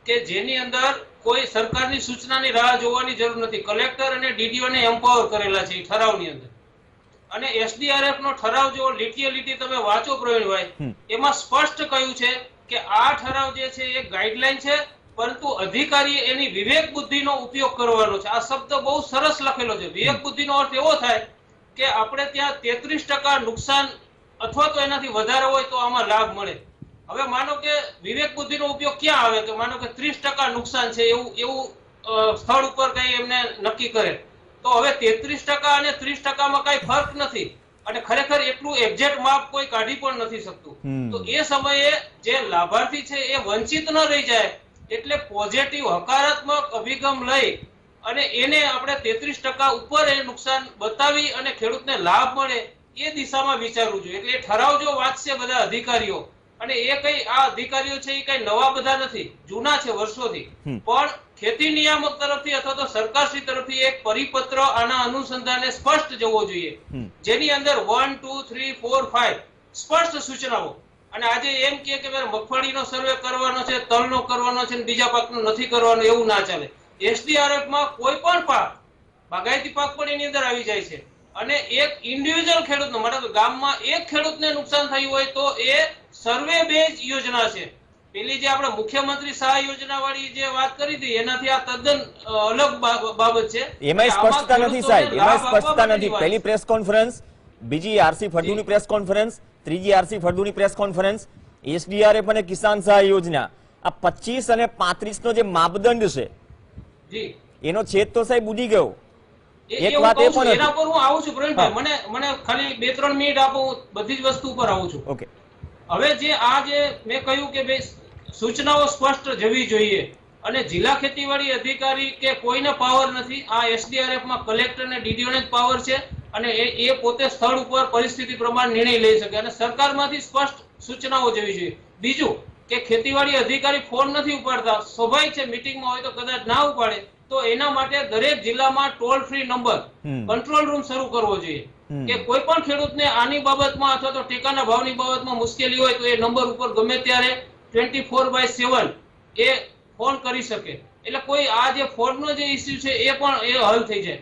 કે જેની અંદર કોઈ સરકારની સૂચનાની રાહ જોવાની જરૂર નથી. કલેક્ટર અને ડીડીઓ ને એમ્પાવર કરેલા છે ઠરાવની અંદર. અને એસડીઆરએફ નો ઠરાવ જો લીટીએ લીટી તમે વાંચો પ્રવીણભાઈ, એમાં સ્પષ્ટ કહ્યું છે કે આ ઠરાવ જે છે એ ગાઈડલાઈન છે, પરંતુ અધિકારીએ એની વિવેક બુદ્ધિનો ઉપયોગ કરવાનો છે. આ શબ્દ બહુ સરસ લખેલો છે. વિવેક બુદ્ધિનો અર્થ એવો થાય કે આપણે ત્યાં 33% નુકસાન અથવા તો એનાથી વધારે હોય તો આમાં લાભ મળે. હવે માનો કે વિવેક બુદ્ધિનો ઉપયોગ ક્યાં આવે, કે માનો કે 30% નુકસાન છે એવું સ્થળ ઉપર કઈ એમને નક્કી કરે, તો હવે 33% અને 30% કઈ ફરક નથી અને ખરેખર એટલું એક્ઝેક્ટ માપ કોઈ કાઢી પણ નથી શકતું. તો એ સમયે જે લાભાર્થી છે એ વંચિત ન રહી જાય, એટલે પોઝિટિવ હકારાત્મક અભિગમ લઈ અને એને આપણે 33% ઉપર એ નુકસાન બતાવી અને ખેડૂતને લાભ મળે એ દિશામાં વિચારવું જોઈએ. એટલે એ ઠરાવ જો વાંચશે બધા અધિકારીઓ, અને એ કઈ આ અધિકારીઓ છે એ કઈ નવા બધા નથી, જૂના છે વર્ષોથી, પણ ખેતી નિયામક તરફથી અથવા તો સરકારશ્રી તરફથી એક પરિપત્ર આના અનુસંધાને સ્પષ્ટ જવો જોઈએ, જેની અંદર 1, 2, 3, 4, 5 સ્પષ્ટ સૂચનાઓ. અને આજે એમ કે મગફળીનો સર્વે કરવાનો છે, તલનો કરવાનો છે, બીજા પાકનો નથી કરવાનો, એવું ના ચાલે. એસડીઆરએફ માં કોઈ પણ પાક, બાગાયતી પાક પણ એની અંદર આવી જાય છે. અને એક ઇન્ડિવિજ્યુઅલ ખેડૂતનો, મતલબ ગામમાં એક ખેડૂતને નુકસાન થયું હોય તો એ સર્વે બેઝ યોજના છે. પેલી જે આપણે મુખ્યમંત્રી સહાય યોજના વાળી જે વાત કરી હતી એનાથી આ તદ્દન અલગ બાબત છે. એમાં સ્પષ્ટતા નથી સાહેબ, એમાં સ્પષ્ટતા નથી. પહેલી પ્રેસ કોન્ફરન્સ, બીજી આરસી ફળદુની પ્રેસ કોન્ફરન્સ, ત્રીજી આરસી ફળદુની પ્રેસ કોન્ફરન્સ, એસડીઆરએફ અને કિસાન સહાય યોજના, આ 25 અને 35 નો જે માપદંડ છે જી એનો છેદ તો સાહેબ ઉડી ગયો. એક વાત એ પણ એના પર હું આવું છું પ્રવીણભાઈ, મને ખાલી 2-3 મિનિટ આપો, બધી જ વસ્તુ ઉપર આવું છું. ઓકે. હવે જે મેં કહ્યું કે ભાઈ સૂચનાઓ સ્પષ્ટ જવી જોઈએ અને જિલ્લા ખેતીવાડી અધિકારી કે કોઈને પાવર નથી. આ એસડીઆરએફ માં કલેક્ટર અને ડીડીઓ ને જ પાવર છે અને એ પોતે સ્થળ ઉપર પરિસ્થિતિ પ્રમાણે નિર્ણય લઈ શકે અને સરકારમાંથી સ્પષ્ટ સૂચનાઓ જવી જોઈએ. બીજું કે ખેતીવાડી અધિકારી ફોન નથી ઉપાડતા, સ્વાભાવિક છે, મીટિંગમાં હોય તો કદાચ ના ઉપાડે, તો એના માટે દરેક જિલ્લામાં toll free number control room શરૂ કરવો જોઈએ કે કોઈ પણ ખેડૂતને આની બાબતમાં અથવા તો ટેકાના ભાવની બાબતમાં મુશ્કેલી હોય તો એ નંબર ઉપર ગમે ત્યારે 24/7 એ ફોન કરી શકે, એટલે કોઈ આ જે ફોનનો જે ઇસ્યુ છે એ પણ એ હલ થઈ જાય.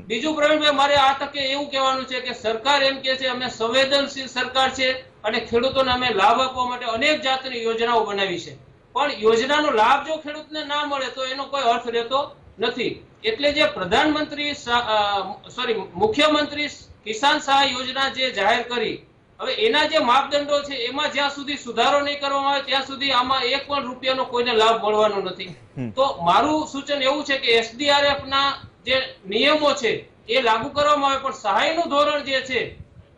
બીજું પ્રવીણભાઈ, મારે આ તકે એવું કહેવાનું છે કે સરકાર એમ કે છે અમે સંવેદનશીલ સરકાર છે અને ખેડૂતોને અમે લાભ આપવા માટે અનેક જાતની યોજનાઓ બનાવી છે, પણ યોજનાનો લાભ જો ખેડૂતને ના મળે તો એનો કોઈ અર્થ રહેતો નથી. એટલે જે મુખ્યમંત્રી કિસાન સહાય યોજના જે જાહેર કરી, હવે એના જે માપદંડો છે એમાં જ્યાં સુધી સુધારો નહીં કરવામાં આવે ત્યાં સુધી આમાં એક પણ રૂપિયાનો કોઈને લાભ મળવાનો નથી. તો મારું સૂચન એવું છે કે SDRF ના જે નિયમો છે એ લાગુ કરવામાં આવે, પણ સહાયનું ધોરણ જે છે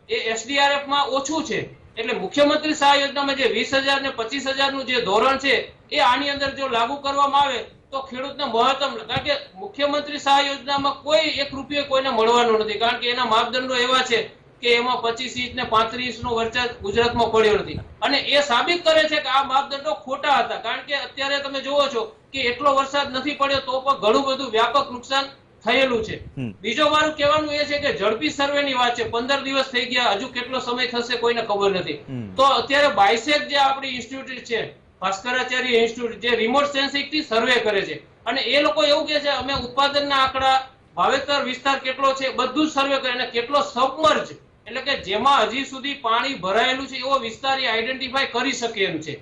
એ SDRF માં ઓછું છે. એટલે મુખ્યમંત્રી સહાય યોજનામાં જે 20,000 ને 25,000 નું જે ધોરણ છે એ આની અંદર જો લાગુ કરવામાં આવે તો ખેડૂતને મહત્તમ, કારણ કે મુખ્યમંત્રી સહાય યોજનામાં કોઈ 1 રૂપિયો કોઈને મળવાનો નથી, કારણ કે એના માપદંડો એવા છે કે એમાં 25 ઇંચ ને 35 ઇંચનો વરસાદ ગુજરાતમાં પડ્યો નથી, અને એ સાબિત કરે છે કે આ માપદંડો ખોટા હતા. કારણ કે અત્યારે તમે જોવો છો કે એટલો વરસાદ નથી પડ્યો તો પણ ઘણું બધું વ્યાપક નુકસાન થયેલું છે. બીજો મારું કહેવાનું એ છે કે ઝડપી સર્વેની વાત છે, 15 દિવસ થઈ ગયા, હજુ કેટલો સમય થશે કોઈને ખબર નથી. તો અત્યારે બાયસેક જે આપણી ઇન્સ્ટિટ્યૂટ છે, ભાસ્કરાચાર્ય ઇન્સ્ટિટ્યૂટ, જે રિમોટ સેન્સિંગ થી સર્વે કરે છે, અને એ લોકો એવું કે છે અમે ઉત્પાદનના આંકડા, વાવેતર વિસ્તાર કેટલો છે બધું જ સર્વે કરે, અને કેટલો સબમર્જ એટલે કે જેમાં હજી સુધી પાણી ભરાયેલું છે એવો વિસ્તાર આઈડેન્ટિફાઈ કરી શકે એમ છે.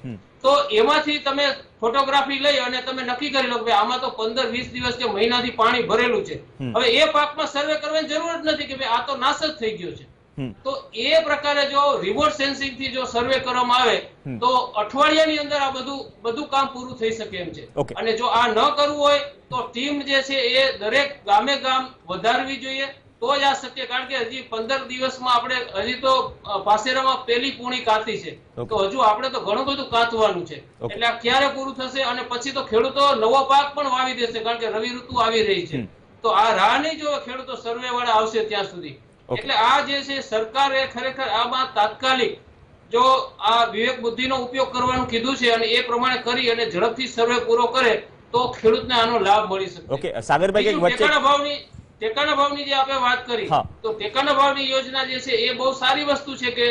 તો એમાંથી તમે ફોટોગ્રાફી લઈ અને તમે નક્કી કરી લો કે આમાં તો 15-20 દિવસ કે મહિનાથી પાણી ભરેલું છે, હવે એ પાકમાં સર્વે કરવાની જરૂર જ નથી કે ભાઈ આ તો નાશ જ થઈ ગયો છે. તો એ પ્રકારે જો રિમોટ સેન્સિંગ થી જો સર્વે કરવામાં આવે તો અઠવાડિયાની અંદર આ બધું કામ પૂરું થઈ શકે એમ છે. અને જો આ ન કરવું હોય તો ટીમ જે છે એ દરેક ગામે ગામ વધારવી જોઈએ, તો જ આ શક્ય. કારણ કે હજી 15 દિવસમાં આપણે હજી તો પાસેરામાં પહેલી પૂણી કાતી છે, તો હજુ આપણે તો ઘણું બધું કાતવાનું છે. એટલે આ ક્યારે પૂરું થશે અને પછી તો ખેડૂતો નવો પાક પણ વાવી દેશે, કારણ કે રવિ ઋતુ આવી રહી છે. તો આ રાહ નહીં જોવે ખેડૂતો, સર્વે વાળા આવશે ત્યાં સુધી. એટલે આ જે છે સરકારે ખરેખર આમાં તાત્કાલિક જો આ વિવેક બુદ્ધિનો ઉપયોગ કરવાનું કીધું છે અને એ પ્રમાણે કરી અને ઝડપથી સર્વે પૂરો કરે તો ખેડૂતને આનો લાભ મળી શકે. ઓકે, સાગરભાઈ કઈક વચ્ચે ટેકાના ભાવની જે આપણે વાત કરી, તો ટેકાના ભાવની યોજના જે છે એ બહુ સારી વસ્તુ છે કે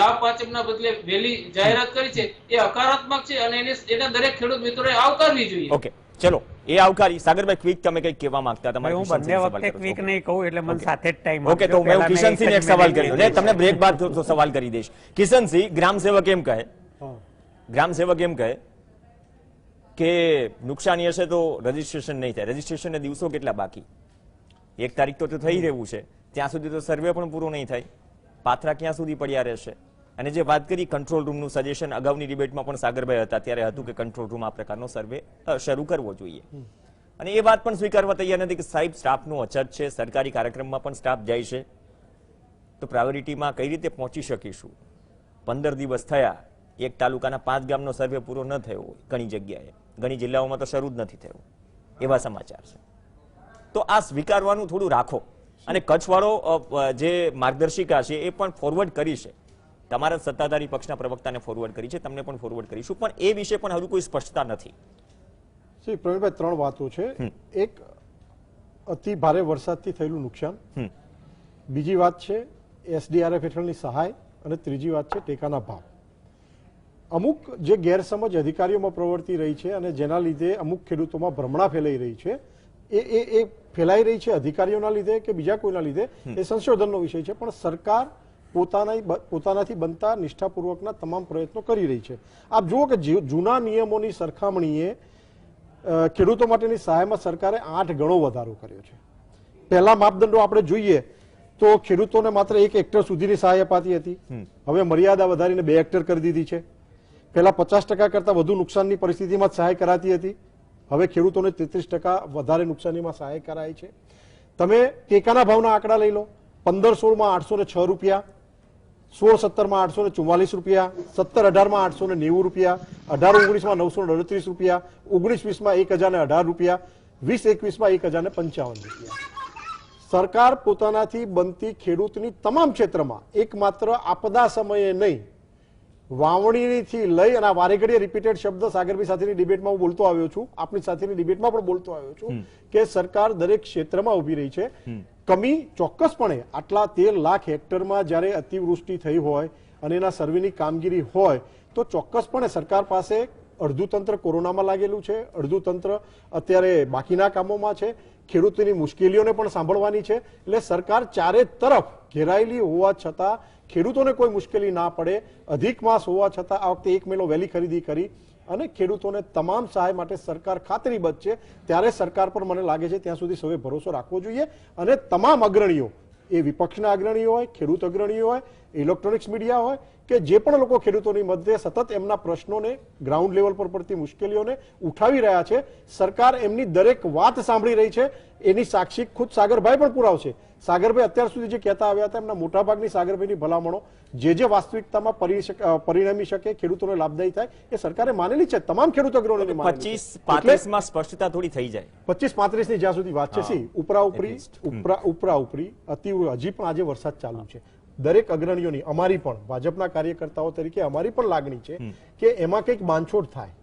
લાભ પાંચમના બદલે વહેલી જાહેરાત કરી છે, એ હકારાત્મક છે અને એને દરેક ખેડૂત મિત્રોએ આવકારવી જોઈએ. ઓકે, ચલો એ આવકારી. સાગરભાઈ ક્વિક તમે કઈક કહેવા માંગતા હતા? હું બંને વખતે ક્વિક નહીં કહું એટલે મને સાથે જ ટાઈમ. ઓકે, તો હું કિશનસિંહ એક સવાલ કર્યો ને તમને બ્રેક બાદ તો સવાલ કરી દઈશ. કિશનસિંહ, ગ્રામ સેવક એમ કહે કે નુકસાની હશે તો રજીસ્ટ્રેશન નહીં થાય. રજીસ્ટ્રેશનના દિવસો કેટલા બાકી? 1 તારીખ તો થઈ રહ્યું છે, ત્યાં સુધી તો સર્વે પણ પૂરો નહીં થાય. પાથરા ક્યાં સુધી પડ્યા રહેશે? અને જે વાત કરી કંટ્રોલ રૂમનું સજેશન, અગાઉની ડિબેટમાં પણ સાગરભાઈ હતા ત્યારે હતું કે કંટ્રોલ રૂમ આ પ્રકારનો સર્વે શરૂ કરવો જોઈએ, અને એ વાત પણ સ્વીકારવા તૈયાર નથી કે સાહેબ સ્ટાફનું અછત છે, સરકારી કાર્યક્રમમાં પણ સ્ટાફ જાય છે, તો પ્રાયોરિટીમાં કઈ રીતે પહોંચી શકીશું? 15 દિવસ થયા, એક તાલુકાના 5 ગામનો સર્વે પૂરો ન થયો હોય, ઘણી જગ્યાએ, ઘણી જિલ્લાઓમાં તો શરૂ જ નથી થયો, એવા સમાચાર છે. તો આ સ્વીકારવાનું થોડું રાખો, અને કચ્છવાળો જે માર્ગદર્શિકા છે એ પણ ફોરવર્ડ કરી છે, તમારા સત્તાધારી પક્ષના પ્રવક્તાને ફોરવર્ડ કરી છે, તમને પણ ફોરવર્ડ કરીશું, પણ એ વિશે પણ હજુ કોઈ સ્પષ્ટતા નથી. શ્રી પ્રવીણભાઈ, 3 વાતો છે. એક, અતિ ભારે વરસાદથી થયેલું નુકસાન. બીજી વાત છે SDRF હેઠળની સહાય, અને ત્રીજી વાત છે ટેકાના ભાવ. અમુક જે ગેરસમજ અધિકારીઓમાં પ્રવર્તી રહી છે અને જેના લીધે અમુક ખેડૂતોમાં ભ્રમણા ફેલાઈ રહી છે, એ ફેલાઈ રહી છે અધિકારીઓના લીધે કે બીજા કોઈના લીધે, એ સંશોધનનો વિષય છે. પણ સરકાર પોતાનાથી બનતા નિષ્ઠાપૂર્વકના તમામ પ્રયત્નો કરી રહી છે. આપ જુઓ કે જૂના નિયમોની સરખામણીએ ખેડૂતો માટેની સહાયમાં સરકારે 8 ગણો વધારો કર્યો છે. પહેલા માપદંડો આપણે જોઈએ તો ખેડૂતોને માત્ર 1 હેક્ટર સુધીની સહાય અપાતી હતી, હવે મર્યાદા વધારીને 2 હેક્ટર કરી દીધી છે. પહેલા 50% કરતા વધુ નુકસાનની પરિસ્થિતિમાં સહાય કરાતી હતી, હવે ખેડૂતોને 33% વધારે નુકસાનીમાં સહાય કરાય છે. તમે ટેકાના ભાવના આંકડા લઈ લો, 15-16માં 806 રૂપિયા, 16-17માં 844 રૂપિયા, 17-18માં 890 રૂપિયા, 18-19માં 938 રૂપિયા, 19-20માં 1018 રૂપિયા, 20-21માં 1055 રૂપિયા. સરકાર પોતાનાથી બનતી ખેડૂતની તમામ ક્ષેત્રમાં એકમાત્ર આપદા સમયે નહીં વાવણીથી લઈ અને આ વારે ઘડીએ રિપીટેડ શબ્દ સાગરભાઈ સાથેની ડિબેટમાં હું બોલતો આવ્યો છું, આપણી સાથેની ડિબેટમાં પણ બોલતો આવ્યો છું કે સરકાર દરેક ક્ષેત્રમાં ઉભી રહી છે. કમી ચોક્કસપણે આટલા 13 લાખ હેક્ટરમાં જ્યારે અતિવૃષ્ટિ થઈ હોય અને એના સર્વેની કામગીરી હોય તો ચોક્કસપણે સરકાર પાસે અડધું તંત્ર કોરોનામાં લાગેલું છે, અડધું તંત્ર અત્યારે બાકીના કામોમાં છે, ખેડૂતોની મુશ્કેલીઓને પણ સાંભળવાની છે. એટલે સરકાર ચારે તરફ ઘેરાયેલી હોવા છતાં ખેડૂતોને કોઈ મુશ્કેલી ના પડે, અધિક માસ હોવા છતાં આ વખતે 1 મેલો વહેલી ખરીદી કરી અને ખેડૂતોને તમામ સહાય માટે સરકાર ખાતરીબદ્ધ છે. ત્યારે સરકાર પર મને લાગે છે ત્યાં સુધી સૌએ ભરોસો રાખવો જોઈએ અને તમામ અગ્રણીઓ, એ વિપક્ષના અગ્રણીઓ હોય, ખેડૂત અગ્રણીઓ હોય, ઇલેક્ટ્રોનિક્સ મીડિયા હોય કે જે પણ લોકો ખેડૂતોની મધ્યે સતત એમના પ્રશ્નોને, ગ્રાઉન્ડ લેવલ પર પડતી મુશ્કેલીઓને ઉઠાવી રહ્યા છે, સરકાર એમની દરેક વાત સાંભળી રહી છે. એની સાક્ષી ખુદ સાગરભાઈ પણ પુરાવશે. સાગરભાઈ અત્યાર સુધી જે કહેતા આવ્યા હતા એમના મોટાભાગની સાગરભાઈની ભલામણો જે વાસ્તવિકતામાં પરિણમી શકે, ખેડૂતોને લાભદાયી થાય એ સરકારે માનેલી છે. તમામ ખેડૂત અગ્રણીઓને માનેલી છે. 25-35 માં સ્પષ્ટતા થોડી થઈ જાય. 25-35 ની જ્યાં સુધી વાત છે, ઉપરા ઉપરી હજી પણ આજે વરસાદ ચાલુ છે. દરેક અગ્રણીઓની, અમારી પણ ભાજપના કાર્યકર્તાઓ તરીકે અમારી પણ લાગણી છે કે એમાં કંઈક બાંધછોડ થાય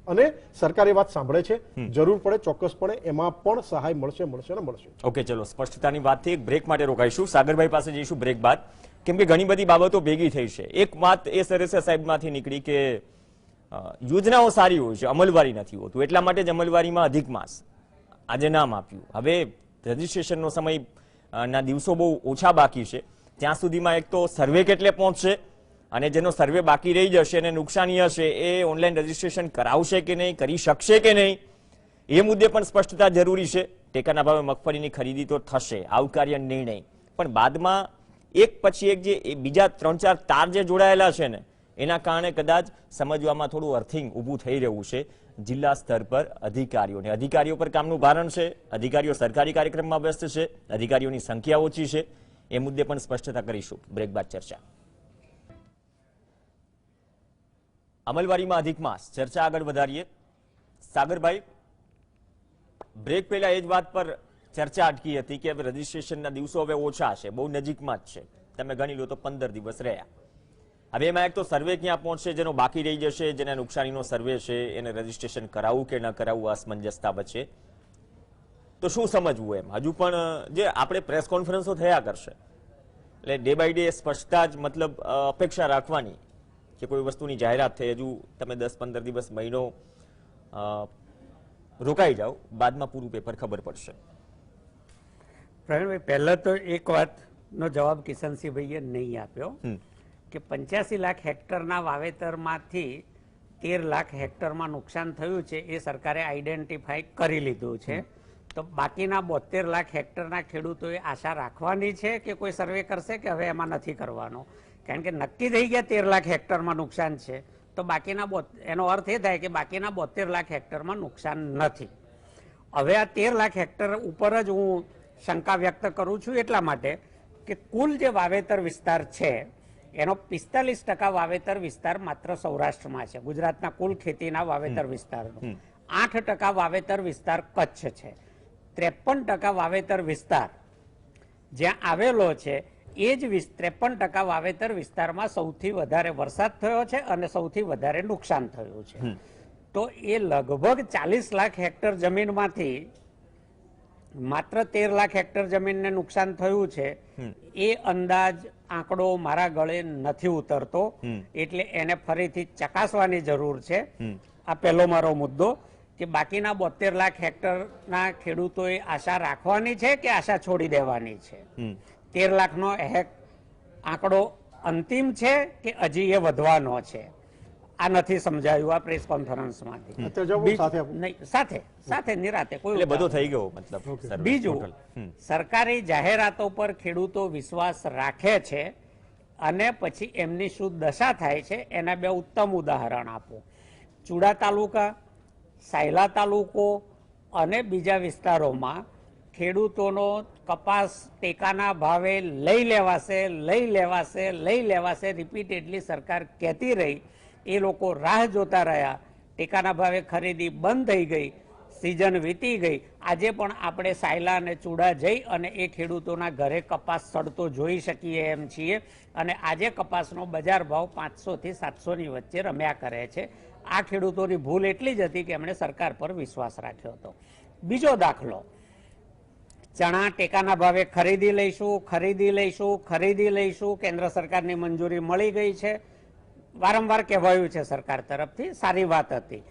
અને સરકાર એ વાત સાંભળે છે. જરૂર પડે ચોક્કસપણે એમાં પણ સહાય મળશે ને મળશે. ઓકે, ચલો, સ્પષ્ટતાની વાતથી એક બ્રેક માટે રોકાઈશું. સાગરભાઈ પાસે જઈશું બ્રેક બાદ, કેમ કે ઘણી બધી બાબતો ભેગી થઈ છે. એક વાત એ સરસ સાહેબમાંથી નીકળી કે યોજનાઓ સારી હોય છે, અમલવારી નથી હોતું, એટલા માટે જ અમલવારીમાં અધિક માસ આજે નામ આપ્યું. હવે રજીસ્ટ્રેશનનો સમય ના દિવસો બહુ ઓછા બાકી છે. ત્યાં સુધીમાં એક તો સર્વે કેટલે પહોંચશે અને જેનો સર્વે બાકી રહી જશે અને નુકસાની હશે એ ઓનલાઈન રજીસ્ટ્રેશન કરાવશે કે નહીં, કરી શકશે કે નહીં, એ મુદ્દે પણ સ્પષ્ટતા જરૂરી છે. ટેકાના ભાવે મગફળીની ખરીદી તો થશે, આવકાર્ય નિર્ણય, પણ બાદમાં એક પછી એક જે બીજા 3-4 તાર જે જોડાયેલા છે ને એના કારણે કદાચ સમજવામાં થોડું અર્થિંગ ઊભું થઈ રહ્યું છે જિલ્લા સ્તર પર અધિકારીઓ પર કામનું ભારણ છે. અધિકારીઓ સરકારી કાર્યક્રમમાં વ્યસ્ત છે, અધિકારીઓની સંખ્યા ઓછી છે. એ મુદ્દે પણ સ્પષ્ટતા કરીશું. બ્રેક બાદ ચર્ચા. અમલવારીમાં અધિક માસ ચર્ચા આગળ વધારીએ. સાગરભાઈ, બ્રેક પહેલા એ જ વાત પર ચર્ચા અટકી હતી કે હવે રજીસ્ટ્રેશનના દિવસો હવે ઓછા છે, બહુ નજીકમાં જ છે. તમે ગણી લો તો 15 દિવસ રહ્યા. હવે એમાં એક તો સર્વે ક્યાં પહોંચશે, જેનો બાકી રહી જશે, જેના નુકસાનીનો સર્વે છે, એને રજીસ્ટ્રેશન કરાવવું કે ન કરાવવું અસમંજસતા વચ્ચે તો શું સમજવું એમ. હજુ પણ જે આપણે પ્રેસ કોન્ફરન્સો થયા કરશે એટલે ડે બાય ડે સ્પષ્ટતા જ, મતલબ અપેક્ષા રાખવાની કે કોઈ વસ્તુની જાહેરાત થઈ. હજુ તમે 10-15 દિવસ, મહિનો રોકાઈ જાઓ, બાદમાં પૂરું પેપર ખબર પડશે. પ્રવીણભાઈ, પહેલા તો એક વાતનો જવાબ કિશનસિંહભાઈએ નહીં આપ્યો કે 85 લાખ હેક્ટરના વાવેતરમાંથી 13 લાખ હેક્ટરમાં નુકસાન થયું છે એ સરકારે આઈડેન્ટિફાઈ કરી લીધું છે. તો બાકીના 72 લાખ હેક્ટરના ખેડૂતોએ આશા રાખવાની છે કે કોઈ સર્વે કરશે કે હવે એમાં નથી કરવાનો? કારણ કે નક્કી થઈ ગયા 13 લાખ હેક્ટરમાં નુકસાન છે તો બાકીના એનો અર્થ એ થાય કે બાકીના 72 લાખ હેક્ટરમાં નુકસાન નથી. હવે આ 13 લાખ હેક્ટર ઉપર જ હું શંકા વ્યક્ત કરું છું એટલા માટે કે કુલ જે વાવેતર વિસ્તાર છે એનો 45% વાવેતર વિસ્તાર માત્ર સૌરાષ્ટ્રમાં છે, ગુજરાતના કુલ ખેતીના વાવેતર વિસ્તારનો. 8% વાવેતર વિસ્તાર કચ્છ છે. 53% વાવેતર વિસ્તાર જ્યાં આવેલો છે એ જ 53% વાવેતર વિસ્તારમાં સૌથી વધારે વરસાદ થયો છે અને સૌથી વધારે નુકસાન થયું છે. તો એ લગભગ 40 લાખ હેક્ટર જમીનમાંથી માત્ર 13 લાખ હેક્ટર જમીનને નુકસાન થયું છે એ અંદાજ આંકડો મારા ગળે નથી ઉતરતો. એટલે એને ફરીથી ચકાસવાની જરૂર છે. આ પહેલો મારો મુદ્દો કે બાકીના 72 લાખ હેક્ટરના ખેડૂતોએ આશા રાખવાની છે કે આશા છોડી દેવાની છે? 13 લાખનો આંકડો અંતિમ છે કે હજી એ વધવાનો છે? આ નથી સમજાયું આ પ્રેસ કોન્ફરન્સમાંથી. સાથે નિરાતે કોઈ બધો થઈ ગયો મતલબ. બીજું, સરકારી જાહેરાતો પર ખેડૂતો વિશ્વાસ રાખે છે અને પછી એમની શું દશા થાય છે એના 2 ઉત્તમ ઉદાહરણ આપો. ચુડા તાલુકા, સાયલા તાલુકો અને બીજા વિસ્તારોમાં ખેડૂતોનો કપાસ ટેકાના ભાવે લઈ લેવાશે રિપીટેડલી સરકાર કહેતી રહી. એ લોકો રાહ જોતા રહ્યા, ટેકાના ભાવે ખરીદી બંધ થઈ ગઈ. સિઝન વીતી ગઈ, આજે પણ આપણે સાયલા અને ચૂડા જઈ અને એ ખેડૂતોના ઘરે કપાસ સડતો જોઈ શકીએ એમ છીએ. અને આજે કપાસનો બજાર ભાવ 500 થી 700 ની વચ્ચે રમ્યા કરે છે. આ ખેડૂતોની ભૂલ એટલી જ હતી કે એમણે સરકાર પર વિશ્વાસ રાખ્યો હતો. બીજો દાખલો, ચણા ટેકાના ભાવે ખરીદી લઈશું, કેન્દ્ર સરકારની મંજૂરી મળી ગઈ છે, વારંવાર કહેવાયું છે સરકાર તરફથી, સારી વાત હતી.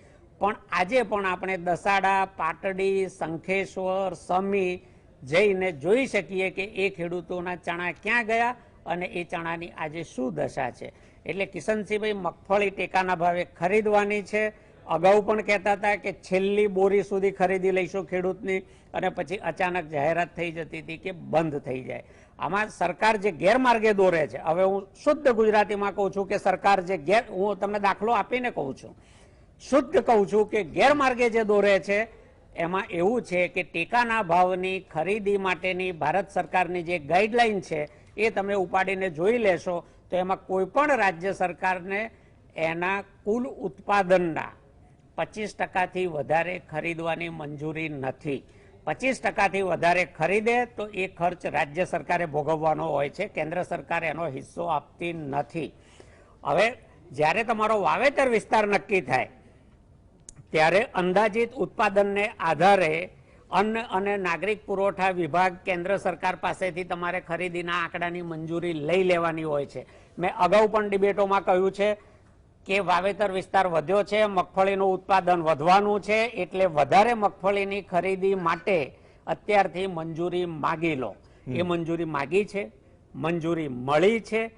પણ આજે પણ આપણે દસાડા, પાટડી, શંખેશ્વર, સમી જઈને જોઈ શકીએ કે એ ખેડૂતોના ચણા ક્યાં ગયા અને એ ચણાની આજે શું દશા છે. એટલે કિશનસિંહભાઈ, મગફળી ટેકાના ભાવે ખરીદવાની છે. અગાઉ પણ કહેતા હતા કે છેલ્લી બોરી સુધી ખરીદી લઈશું ખેડૂતની, અને પછી અચાનક જાહેરાત થઈ જતી હતી કે બંધ થઈ જાય. આમાં સરકાર જે ગેરમાર્ગે દોરે છે, હવે હું શુદ્ધ ગુજરાતીમાં કહું છું કે સરકાર જે હું તમને દાખલો આપીને કહું છું, શુદ્ધ કહું છું કે ગેરમાર્ગે જે દોરે છે એમાં એવું છે કે ટેકાના ભાવની ખરીદી માટેની ભારત સરકારની જે ગાઈડલાઈન છે એ તમે ઉપાડીને જોઈ લેશો તો એમાં કોઈ પણ રાજ્ય સરકારને એના કુલ ઉત્પાદનના 25% વધારે ખરીદવાની મંજૂરી નથી. 25% વધારે ખરીદે તો એ ખર્ચ રાજ્ય સરકારે ભોગવવાનો હોય છે, કેન્દ્ર સરકાર એનો હિસ્સો આપતી નથી. હવે જ્યારે તમારો વાવેતર વિસ્તાર નક્કી થાય ત્યારે અંદાજિત ઉત્પાદનને આધારે અન્ન અને નાગરિક પુરવઠા વિભાગ કેન્દ્ર સરકાર પાસેથી તમારે ખરીદીના આંકડાની મંજૂરી લઈ લેવાની હોય છે. મેં અગાઉ પણ ડિબેટોમાં કહ્યું છે કે વાવેતર વિસ્તાર વધ્યો છે, મગફળીનું ઉત્પાદન વધવાનું છે, એટલે વધારે મગફળીની ખરીદી માટે અત્યારથી મંજૂરી માગી લો. એ મંજૂરી માગી છે, મંજૂરી મળી છે,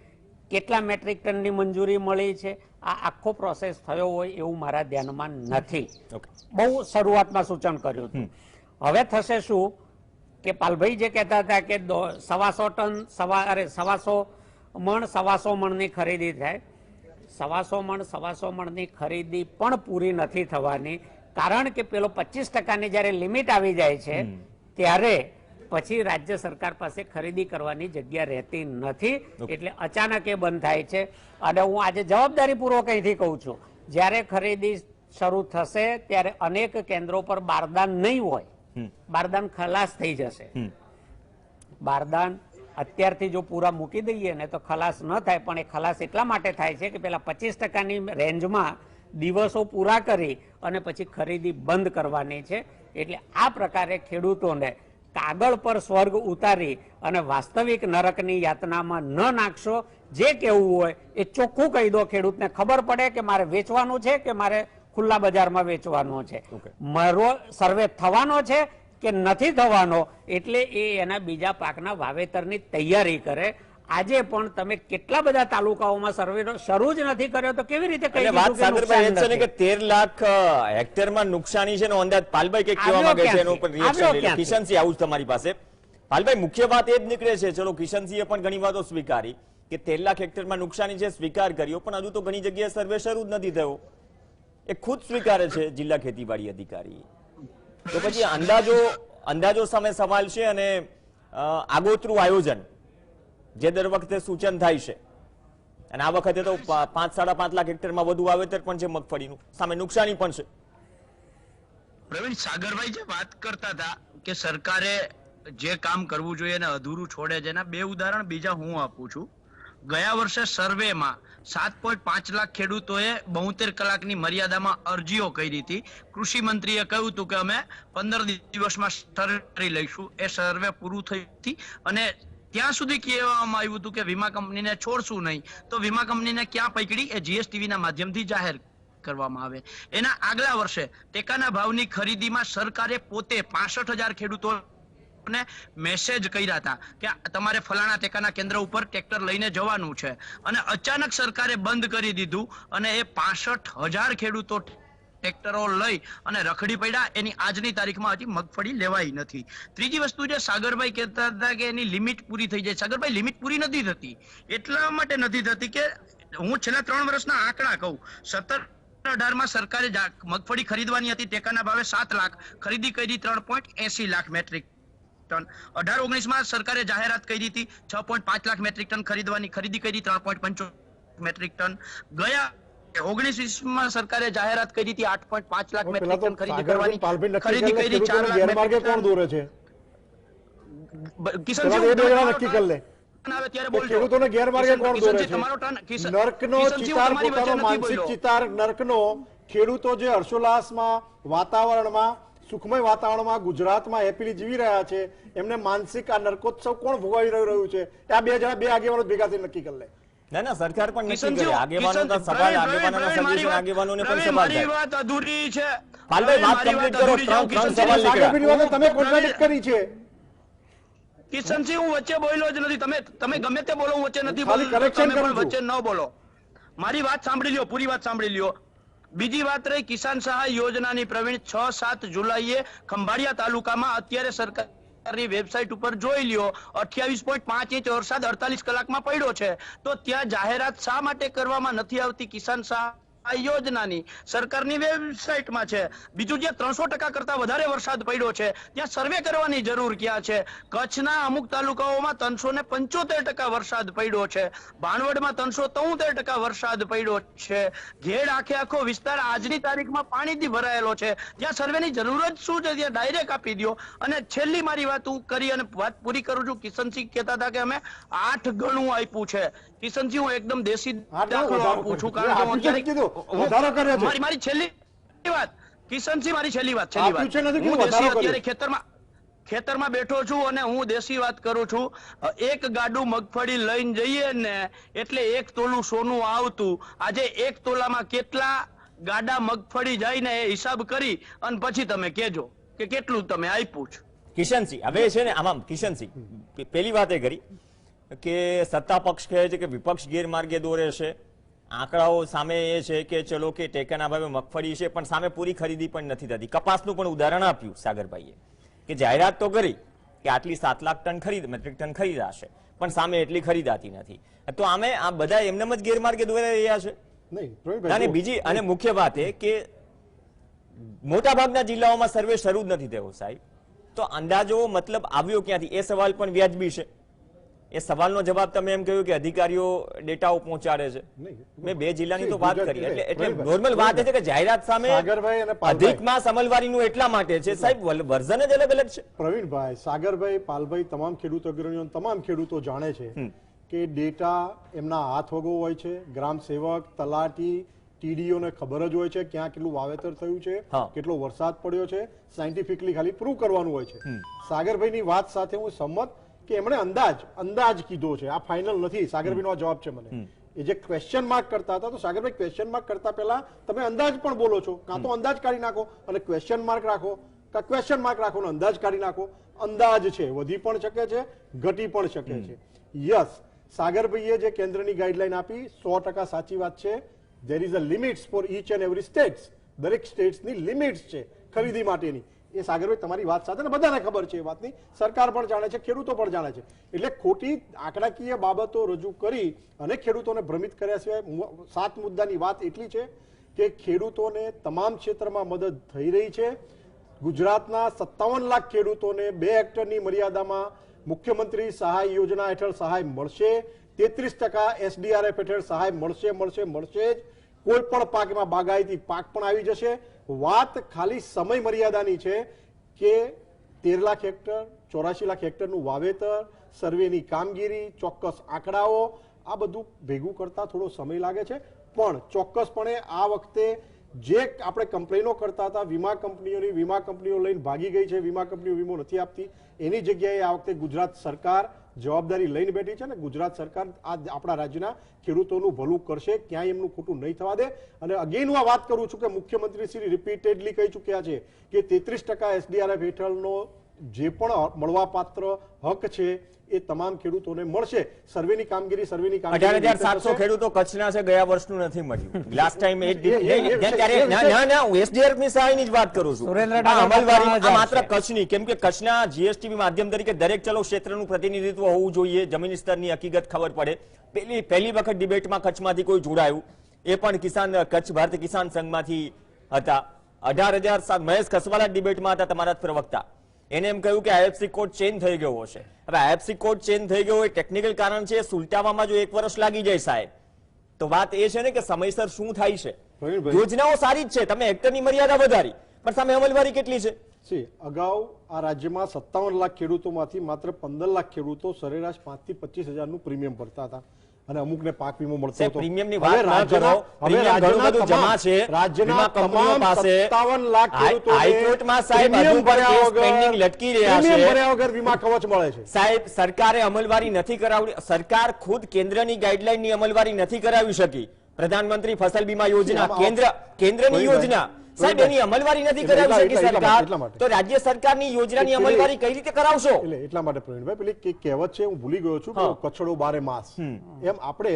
કેટલા મેટ્રિક ટનની મંજૂરી મળી છે, આ આખો પ્રોસેસ થયો હોય એવું મારા ધ્યાનમાં નથી. બહુ શરૂઆતમાં સૂચન કર્યું હતું. હવે થશે શું કે પાલભાઈ જે કહેતા હતા કે 125 મણની ખરીદી થાય, 125 મણની ખરીદી પણ પૂરી નથી થવાની, કારણ કે પેલો 25%ની જયારે લિમિટ આવી જાય છે ત્યારે પછી રાજ્ય સરકાર પાસે ખરીદી કરવાની જગ્યા રહેતી નથી, એટલે અચાનક એ બંધ થાય છે. અને હું આજે જવાબદારીપૂર્વક અહીંથી કહું છું, જ્યારે ખરીદી શરૂ થશે ત્યારે અનેક કેન્દ્રો પર બારદાન નહીં હોય, બારદાન ખલાસ થઈ જશે. બારદાન અત્યારથી જો પૂરા મૂકી દઈએ ને તો ખલાસ ન થાય, પણ એ ખલાસ એટલા માટે થાય છે કે પેલા 25%ની રેન્જમાં દિવસો પૂરા કરી અને પછી ખરીદી બંધ કરવાની છે. એટલે આ પ્રકારે ખેડૂતોને કાગળ પર સ્વર્ગ ઉતારી અને વાસ્તવિક નરકની યાતનામાં ન નાખશો. જે કહેવું હોય એ ચોખ્ખું કહી દો, ખેડૂતને ખબર પડે કે મારે વેચવાનું છે કે મારે ખુલ્લા બજારમાં વેચવાનું છે, મારો સર્વે થવાનો છે કે નથી થવાનો, એટલે એ એના બીજા પાકના વાવેતરની તૈયારી કરે. આજે પણ તમે કેટલા બધા તાલુકાઓમાં સર્વે શરૂ જ નથી કર્યો તો કેવી રીતે કહી વાત સાગરભાઈ એ છે ને કે 13 લાખ હેક્ટરમાં નુકસાની છે નો અંદાજ પાલભાઈ કે કહેવા માંગે છે, એનો ઉપર રિએક્શન કિશનસિંહ આવું જ તમારી પાસે. પાલભાઈ, મુખ્ય વાત એ જ નીકળે છે, ચલો કિશનસિંહે પણ ઘણી વાતો સ્વીકારી કે 13 લાખ હેક્ટરમાં નુકસાની છે, સ્વીકાર કર્યો, પણ હજુ તો ઘણી જગ્યાએ સર્વે શરૂ જ નથી થયો, એ ખુદ સ્વીકારે છે જિલ્લા ખેતીવાડી અધિકારી. તો પછી અંદાજો સામે સવાલ છે અને આગોતરું આયોજન જે દર વખતે સૂચન થાય છે, અને આ વખતે તો 5-5.5 લાખ હેક્ટરમાં વધુ વાવેતર પણ છે મગફળીનું, સામે નુકસાની પણ છે. પ્રવીણ, સાગરભાઈ જે વાત કરતા હતા કે સરકારે જે કામ કરવું જોઈએ એને અધૂરું છોડે છે, એના બે ઉદાહરણ બીજા હું આપું છું. ગયા વર્ષે સર્વેમાં 7.5 લાખ ખેડૂતોએ 72 કલાકની મર્યાદામાં અરજીઓ કરી હતી. કૃષિ મંત્રીએ કહ્યું હતું કે અમે 15 દિવસમાં સર્વે કરી લઈશું. એ સર્વે પૂરું થયું અને ત્યાં સુધી કહેવામાં આવ્યું હતું કે વીમા કંપનીને છોડશું નહીં, તો વીમા કંપનીને ક્યાં પકડી એ જીએસટીવી ના માધ્યમથી જાહેર કરવામાં આવે. એના આગલા વર્ષે ટેકાના ભાવની ખરીદીમાં સરકારે પોતે 65,000 ખેડૂતોને મેસેજ કર્યા હતા કે તમારે ફલાણા ટેકાના કેન્દ્ર ઉપર ટ્રેક્ટર લઈને જવાનું છે, અને અચાનક સરકારે બંધ કરી દીધું અને એ 65,000 ખેડૂતો ટ્રેક્ટરો લઈ અને રખડી પડ્યા. એની આજની તારીખમાં હજી મગફળી લેવાઈ નથી. ત્રીજી વસ્તુ જે સાગરભાઈ કહેતા હતા કે એની લિમિટ પૂરી થઈ જાય, સાગરભાઈ લિમિટ પૂરી નથી થતી. એટલા માટે નથી થતી કે હું છેલ્લા 3 વર્ષના આંકડા કહું. 17-18માં સરકારે મગફળી ખરીદવાની હતી ટેકાના ભાવે 7 લાખ, ખરીદી કરી 3.80 લાખ મેટ્રિક ટન. 18-19માં સરકારે જાહેરાત કરી હતી 6.5 લાખ મેટ્રિક ટન ખરીદવાની, ખરીદી કરી 3.75 મેટ્રિક ટન. ગયા 19-20 સરકારે જાહેરાત કરી હતી 8.5 લાખ પેલા મેટ્રિક તો ટન ખરીદી સાગરભાઈ પાલભાઈ કરવાની, નક્કી કરી ખરીદી લે, કરી 4 ખેડૂતોને લાખ ગેરમાર્ગે મેટ્રિક કોણ ટન. દોરે છે? કિશનસિંહ, પેલા તો એ બે જણા તમારો નક્કી ટર્ન કરી લે. આવે ત્યારે કે બોલજો. ખેડૂતોને ગેરમાર્ગે કોણ દોરે કિશનસિંહ, છે? તમારો ટર્ન. નર્કનો કિશનસિંહ, ચિતાર, હું તમારી વચ્ચે પોતાનો નથી માનસિક બોલ્યો. ચિતાર નર્કનો ખેડૂતો જે હર્ષોલ્લાસમાં વાતાવરણમાં, સુખમય વાતાવરણમાં ગુજરાતમાં હેપીલી જીવી રહ્યા છે, એમને માનસિક આ નર્કોત્સવ કોણ ભોગવી રહ્યું છે? આ બે જણા, બે આગેવાનો ભેગા થઈને નક્કી કરી લે. ના સરકાર પણ નક્કી કિશનસિંહ, કરે. આગેવાનોના સવાલ, પ્રવીણ, આગેવાનોના પ્રવીણ, મારી સજેશન, વાત- આગેવાનોને પણ પ્રવીણ, સવાલ મારી થાય. વાત અધૂરી છે. પાલભાઈ, વાત પ્રવીણ, મારી complete કરો. અધૂરી છે. હું ત્રણ કિશનસિંહ, સવાલ નીકળ્યા. સાગરભાઈની વાતે તમે કોન્ટ્રાડિક્ટ કરી છે. કિશનસિંહ, હું વચ્ચે બોલ્યો જ નથી. તમે ગમે તે બોલો, હું વચ્ચે નથી ખાલી બોલતો. correction તમે કરું પણ છું. વચ્ચે ન બોલો. મારી વાત સાંભળી લ્યો, પૂરી વાત સાંભળી લ્યો. બીજી વાત રહી કિસાન સહાય યોજનાની. પ્રવીણ, 6-7 જુલાઈએ ખંભાળિયા તાલુકામાં અત્યારે સરકારની વેબસાઇટ ઉપર જોઈ લ્યો 28.5 ઇંચ વરસાદ 48 કલાકમાં પડ્યો છે. તો ત્યાં જાહેરાત શા માટે કરવામાં નથી આવતી કિસાન સહાય યોજનાની? સરકારની વેબસાઇટમાં છે. બીજું, જે 300% કરતા વધારે વરસાદ પડ્યો છે ત્યાં સર્વે કરવાની જરૂર ક્યાં છે? કચ્છના અમુક તાલુકાઓમાં 375% વરસાદ પડ્યો છે. ભાણવડમાં 373% વરસાદ પડ્યો છે. ઘેડ આખે આખો વિસ્તાર આજની તારીખમાં પાણીથી ભરાયેલો છે. ત્યાં સર્વેની જરૂર જ શું છે? ત્યાં ડાયરેક્ટ આપી દો. અને છેલ્લી મારી વાત હું કરી અને વાત પૂરી કરું છું. કિશનસિંહ કહેતા હતા કે અમે 8 ગણું આપ્યું છે. કિશનસિંહ, હું એકદમ દેશી દાખલો આપું છું, કારણ કે હું અત્યારે વધારો કર્યો છે. મારી છેલ્લી વાત, કિશનસિંહ, મારી છેલ્લી વાત. આપ્યું છે નથી, હું વધારો દેશી કર્યો. અત્યારે ખેતરમાં બેઠો છું અને હું દેશી વાત કરું છું. એક ગાડું મગફળી લઈને જઈએ ને એટલે 1 તોલું સોનું આવતું. આજે 1 તોલામાં કેટલા ગાડા મગફળી જાય ને એ હિસાબ કરી અને પછી તમે કહેજો કે કેટલું તમે આપ્યું છે. કિશનસિંહ, હવે છે ને આમાં કિશનસિંહ પેલી વાત એ કરી કે સત્તા પક્ષ કહે છે કે વિપક્ષ ગેરમાર્ગે દોરે છે. આંકડાઓ સામે એ છે કે ચલો કે ટેકાના ભાવે મગફળી છે પણ સામે પૂરી ખરીદી પણ નથી થતી. કપાસનું પણ ઉદાહરણ આપ્યું સાગરભાઈએ કે જાહેરાત તો કરી કે આટલી 7 લાખ ટન મેટ્રિક ટન ખરીદાશે, પણ સામે એટલી ખરીદાતી નથી. તો આમે આ બધા એમનેમ જ ગેરમાર્ગે દોરાઈ રહ્યા છે. નહીં, પ્રવીણભાઈ, અને જુઓ. બીજી અને મુખ્ય વાત એ કે મોટાભાગના જિલ્લાઓમાં સર્વે શરૂ જ નથી થયો સાહેબ. તો અંદાજો મતલબ આવ્યો ક્યાંથી? એ સવાલ પણ વ્યાજબી છે. એ સવાલનો જવાબ તમે એમ કહ્યું કે અધિકારીઓ ડેટાઓ પહોંચાડે છે. નહીં. મેં 2 જિલ્લાની તો વાત કરી. એટલે પ્રવીણભાઈ, નોર્મલ વાત એ છે કે જાહેરાત સામે સાગરભાઈ અને પાલભાઈ. અધિક માસ અમલવારીનું એટલા માટે છે સાહેબ, વર્ઝન જ અલગ અલગ છે. પ્રવીણભાઈ, સાગરભાઈ, પાલભાઈ, તમામ ખેડૂત અગ્રણીઓ, તમામ ખેડૂતો જાણે છે કે ડેટા એમના હાથ વગો હોય છે. ગ્રામ સેવક, તલાટી, ટીડીઓને ખબર જ હોય છે ક્યાં કેટલું વાવેતર થયું છે, હા. કેટલો વરસાદ પડ્યો છે. સાયન્ટિફિકલી ખાલી પ્રૂવ કરવાનું હોય છે. સાગરભાઈની વાત સાથે હું સંમત કે એમણે અંદાજ કીધો છે, આ ફાઇનલ નથી. સાગરભાઈનો આ જવાબ છે મને. એ જે ક્વેશ્ચન માર્ક કરતા હતા, તો સાગરભાઈ ક્વેશ્ચન માર્ક કરતા પહેલા તમે અંદાજ પણ બોલો છો. કાં તો અંદાજ કાઢી નાખો અને ક્વેશ્ચન માર્ક રાખો, કાં ક્વેશ્ચન માર્ક રાખો અને અંદાજ કાઢી નાખો. અંદાજ છે, વધી પણ શકે છે, ઘટી પણ શકે છે. યસ, સાગરભાઈએ જે કેન્દ્રની ગાઈડલાઈન આપી 100% સાચી વાત છે. there is a limits for each and every states. દરેક સ્ટેટ્સની લિમિટ્સ છે ખરીદી માટેની. એ સાગરભાઈ તમારી વાત સાથે ને બધાને ખબર છે એ વાતની, સરકાર પણ જાણે છે, ખેડૂતો પણ જાણે છે. એટલે ખોટી આંકડાકીય બાબતો રજૂ કરી અને ખેડૂતોને ભ્રમિત કર્યા સિવાય 7 મુદ્દાની વાત એટલી છે કે ખેડૂતોને તમામ ક્ષેત્રમાં મદદ થઈ રહી છે. ગુજરાતના 57 લાખ ખેડૂતોને 2 હેક્ટરની મર્યાદામાં મુખ્યમંત્રી સહાય યોજના હેઠળ સહાય મળશે. 33% SDRF હેઠળ સહાય મળશે જ. કોઈ પણ પાકમાં બાગાયતી પાક પણ આવી જશે. વાત ખાલી સમય મર્યાદાની છે કે 13 લાખ હેક્ટર, 84 લાખ હેક્ટરનું વાવેતર, સર્વેની કામગીરી, ચોક્કસ આંકડાઓ, આ બધું ભેગું કરતા થોડો સમય લાગે છે. પણ ચોક્કસપણે આ વખતે જે આપણે કમ્પ્લેનો કરતા હતા વીમા કંપનીઓ લઈને ભાગી ગઈ છે, વીમા કંપનીઓ વીમો નથી આપતી, એની જગ્યાએ આ વખતે ગુજરાત સરકાર જવાબદારી લઈને બેઠી છે. ને ગુજરાત સરકાર આ આપણા રાજ્યના ખેડૂતોનું ભલું કરશે, ક્યાંય એમનું ખોટું નહીં થવા દે. અને અગેન હું આ વાત કરું છું કે મુખ્યમંત્રી શ્રી રિપીટેડલી કહી ચૂક્યા છે કે 33% SDRF હેઠળનો જે પણ મળવાપાત્ર હક છે એ તમામ ખેડૂતોને મળશે. સર્વેની કામગીરી 18,700 ખેડૂતો કચ્છના છે, ગયા વર્ષનું નથી મળ્યું. લાસ્ટ ટાઈમ એસડીઆરએફ ની સહાયની જ વાત કરું છું. આ અમલવારી આ માત્ર કચ્છની, કેમ કે કચ્છના જીએસટીવી માધ્યમ તરીકે દરેક ચલો ક્ષેત્રનું પ્રતિનિધિત્વ હોવું જોઈએ, જમીન સ્તરની હકીકત ખબર પડે. પહેલી વખત ડિબેટમાં કચ્છમાંથી કોઈ જોડાયું, એ પણ કચ્છ ભારતીય કિસાન સંઘમાંથી હતા. 18,000 મહેશ કસવાલા ડિબેટમાં હતા, તમારા જ પ્રવક્તા. એને એમ કહ્યું કે આઈએફસી કોડ ચેન્જ થઈ ગયો હશે. હવે આઈએફસી કોડ ચેન્જ થઈ ગયો એ ટેકનિકલ કારણ છે, સુલટાવવામાં જો 1 વર્ષ લાગી જાય સાહેબ તો વાત એ છે ને કે સમયસર શું થાય છે. પ્રવીણભાઈ. યોજનાઓ સારી જ છે, તમે હેક્ટરની મર્યાદા વધારી, પણ સામે અમલવારી કેટલી છે? અગાઉ આ રાજ્યમાં 57 લાખ ખેડૂતોમાંથી માત્ર 15 લાખ ખેડૂતો સરેરાશ 5 થી 25 હજારનું પ્રીમિયમ ભરતા હતા અને અમુકને પાક વીમો મળતો સાહેબ, હતો. પ્રીમિયમની હવે વાત ના કરો. રાજ્યના- હવે પ્રીમિયમ ઘણું રાજ્યના બધું જમા છે રાજ્યના વીમા કંપનીઓ તમામ પાસે. 57 લાખ ખેડૂતોને હાઈકોર્ટમાં સાહેબ પ્રીમિયમ હજુ પણ ભર્યા કેસ વગર- પેન્ડિંગ લટકી રહ્યા છે. પ્રીમિયમ ભર્યા વગર વીમા કવચ મળે છે. સાહેબ, સરકારે અમલવારી નથી કરાવી, સરકાર ખુદ કેન્દ્રની ગાઈડલાઈનની અમલવારી નથી કરાવી શકી. પ્રધાનમંત્રી ફસલ બીમા યોજના કેન્દ્રની યોજના, સાહેબ એની અમલવારી નથી કરાવી શકી સરકાર, તો રાજ્ય સરકારની યોજનાની અમલવારી કઈ રીતે કરાવશો? એટલે એટલા માટે પ્રવીણભાઈ પેલી એક કહેવત છે, હું ભૂલી ગયો છું, કે કચડો બારે માસ. એમ આપણે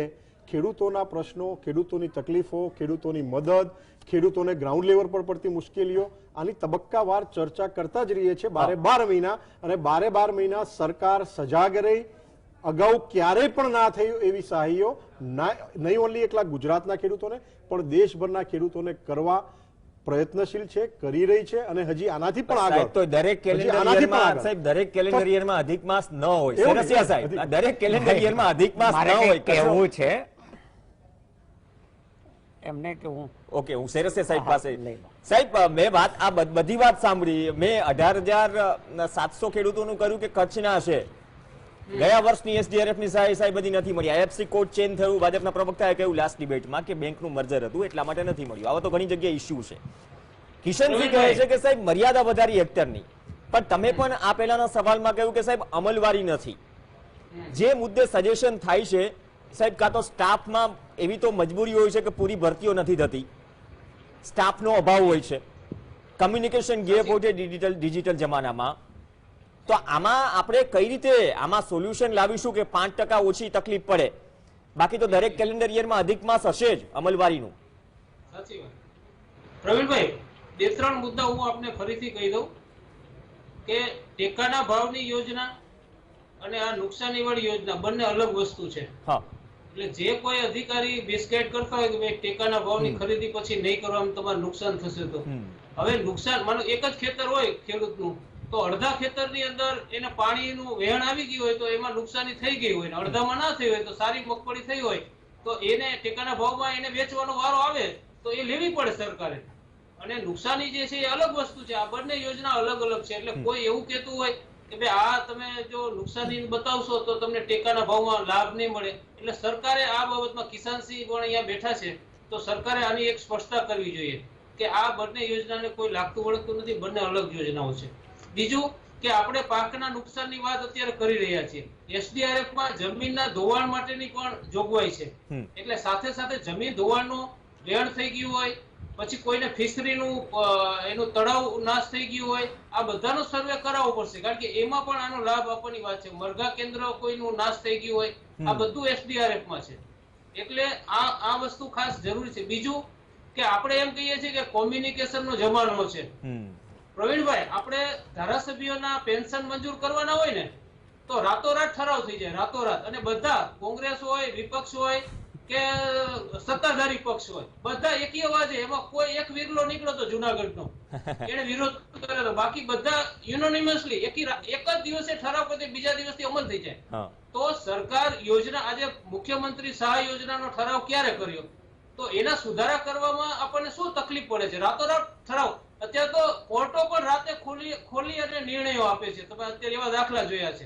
ખેડૂતોના પ્રશ્નો, ખેડૂતોની તકલીફો, ખેડૂતોની મદદ, ખેડૂતોને ગ્રાઉન્ડ લેવલ પર પડતી મુશ્કેલીઓ, આની તબક્કાવાર ચર્ચા કરતા જ રહીએ છીએ 12 મહિના. અને 12 મહિના સરકાર સજાગ રહી. અગાઉ ક્યારેય પણ ના થયું એવી સહાયો નહીં ઓનલી એકલા ગુજરાતના ખેડૂતોને પણ દેશભરના ખેડૂતોને કરવા પ્રયત્નશીલ છે, કરી રહી છે અને હજી આનાથી પણ આગળ. સાહેબ, તો દરેક કેલેન્ડર યરમાં સાહેબ દરેક કેલેન્ડર યરમાં અધિક માસ ન હોય. સરસિયા સાહેબ, દરેક કેલેન્ડર યરમાં અધિક માસ ન હોય. કેવું છે એમને કે હું ઓકે, હું સેરસિયા સાહેબ પાસે. સાહેબ, મેં વાત આ બધી વાત સાંભળી. મેં 18,700 ખેડૂતોનું કર્યું કે કચ્છના છે. ગયા વર્ષની SDRF ની સહાય સાહેબ બધી નથી મળી. IFC કોડ ચેન્જ થયું. ભાજપના પ્રવક્તાએ કહ્યું લાસ્ટ ડિબેટમાં કે બેંકનું મર્જર હતું એટલા માટે નથી મળ્યું. આવા તો ઘણી જગ્યાએ ઇશ્યુ છે. કિશનસિંહ કહે છે કે સાહેબ મર્યાદા વધારી હેક્ટરની, પણ તમે પણ આ પહેલાના સવાલમાં કહ્યું કે સાહેબ અમલવારી નથી. જે મુદ્દે સજેશન થાય છે સાહેબ, કાં તો સ્ટાફમાં એવી તો મજબૂરી હોય છે કે પૂરી ભરતીઓ નથી થતી, સ્ટાફનો અભાવ હોય છે, કમ્યુનિકેશન ગેપ હોય છે ડિજિટલ જમાનામાં. તો આમાં આપણે કઈ રીતે આમાં સોલ્યુશન લાવીશું કે 5% ઓછી તકલીફ પડે? બાકી તો દરેક કેલેન્ડર યરમાં અધિક માસ હશે જ અમલવારીનું. સાચી વાત. પ્રવીણભાઈ, 2-3 મુદ્દા હું આપને ફરીથી કહી દઉં કે ટેકાના ભાવની યોજના અને આ નુકસાનીવાળી યોજના બંને અલગ વસ્તુ છે. હા, એટલે જે કોઈ અધિકારી બિસ્કેટ કરતા હોય કે ભાઈ ટેકાના ભાવની ખરીદી પછી નહીં કરવામાં તમારે નુકસાન થશે, તો હવે નુકસાન માનો એક જ ખેતર હોય ખેડૂતનું, તો અડધા ખેતરની અંદર એને પાણીનું વહેણ આવી ગયું હોય તો એમાં નુકસાની થઈ ગઈ હોય, અડધામાં ના થઈ હોય તો સારી મગફળી થઈ હોય તો એને ટેકાના ભાવમાં એને વેચવાનો વારો આવે તો એ લેવી પડે સરકારે. અને નુકસાની જે છે એ અલગ વસ્તુ છે. આ બંને યોજના અલગ અલગ છે. એટલે કોઈ એવું કહેતું હોય કે ભાઈ આ તમે જો નુકસાની બતાવશો તો તમને ટેકાના ભાવમાં લાભ નહીં મળે, એટલે સરકારે આ બાબતમાં કિસાનસિંહ પણ અહીંયા બેઠા છે, તો સરકારે આની એક સ્પષ્ટતા કરવી જોઈએ કે આ બંને યોજનાને કોઈ લાગતું વળગતું નથી, બંને અલગ યોજનાઓ છે. બીજું કે આપણે પાકના નુકસાનની વાત અત્યારે કરી રહ્યા છીએ. SDRF માં જમીનના ધોવાણ માટેની પણ જોગવાઈ છે. એટલે સાથે સાથે જમીન ધોવાણનું વેણ થઈ ગયું હોય, પછી કોઈને ફિશરીનું એનું તળાવ નાશ થઈ ગયું હોય, આ બધાનો સર્વે કરાવવો પડશે, કારણ કે એમાં પણ આનો લાભ આપવાની વાત છે. મરઘા કેન્દ્ર કોઈનું નાશ થઈ ગયું હોય, આ બધું SDRF માં છે. એટલે આ વસ્તુ ખાસ જરૂરી છે. બીજું કે આપણે એમ કહીએ છીએ કે કોમ્યુનિકેશનનો જમાનો છે. પ્રવીણભાઈ, આપણે ધારાસભ્યોના પેન્શન મંજૂર કરવાના હોય ને તો રાતોરાત ઠરાવ થઈ જાય, રાતોરાત. અને બધા કોંગ્રેસ હોય, વિપક્ષ હોય કે સત્તાધારી પક્ષ હોય, બધા એકી અવાજે, એમાં કોઈ એક વિરલો નીકળ્યો તો જુનાગઢનો એને વિરોધ કર્યો તો, બાકી બધા યુનોનિમસલી એક જ દિવસે ઠરાવ કરી બીજા દિવસથી અમલ થઈ જાય. તો સરકાર યોજના આજે મુખ્યમંત્રી સહાય યોજનાનો ઠરાવ ક્યારે કર્યો, તો એના સુધારા કરવામાં આપણને શું તકલીફ પડે છે? રાતોરાત ઠરાવ. અત્યારે તો કોર્ટો પણ રાતે ખોલી અને નિર્ણયો આપે છે. તમે અત્યારે એવા દાખલા જોયા છે.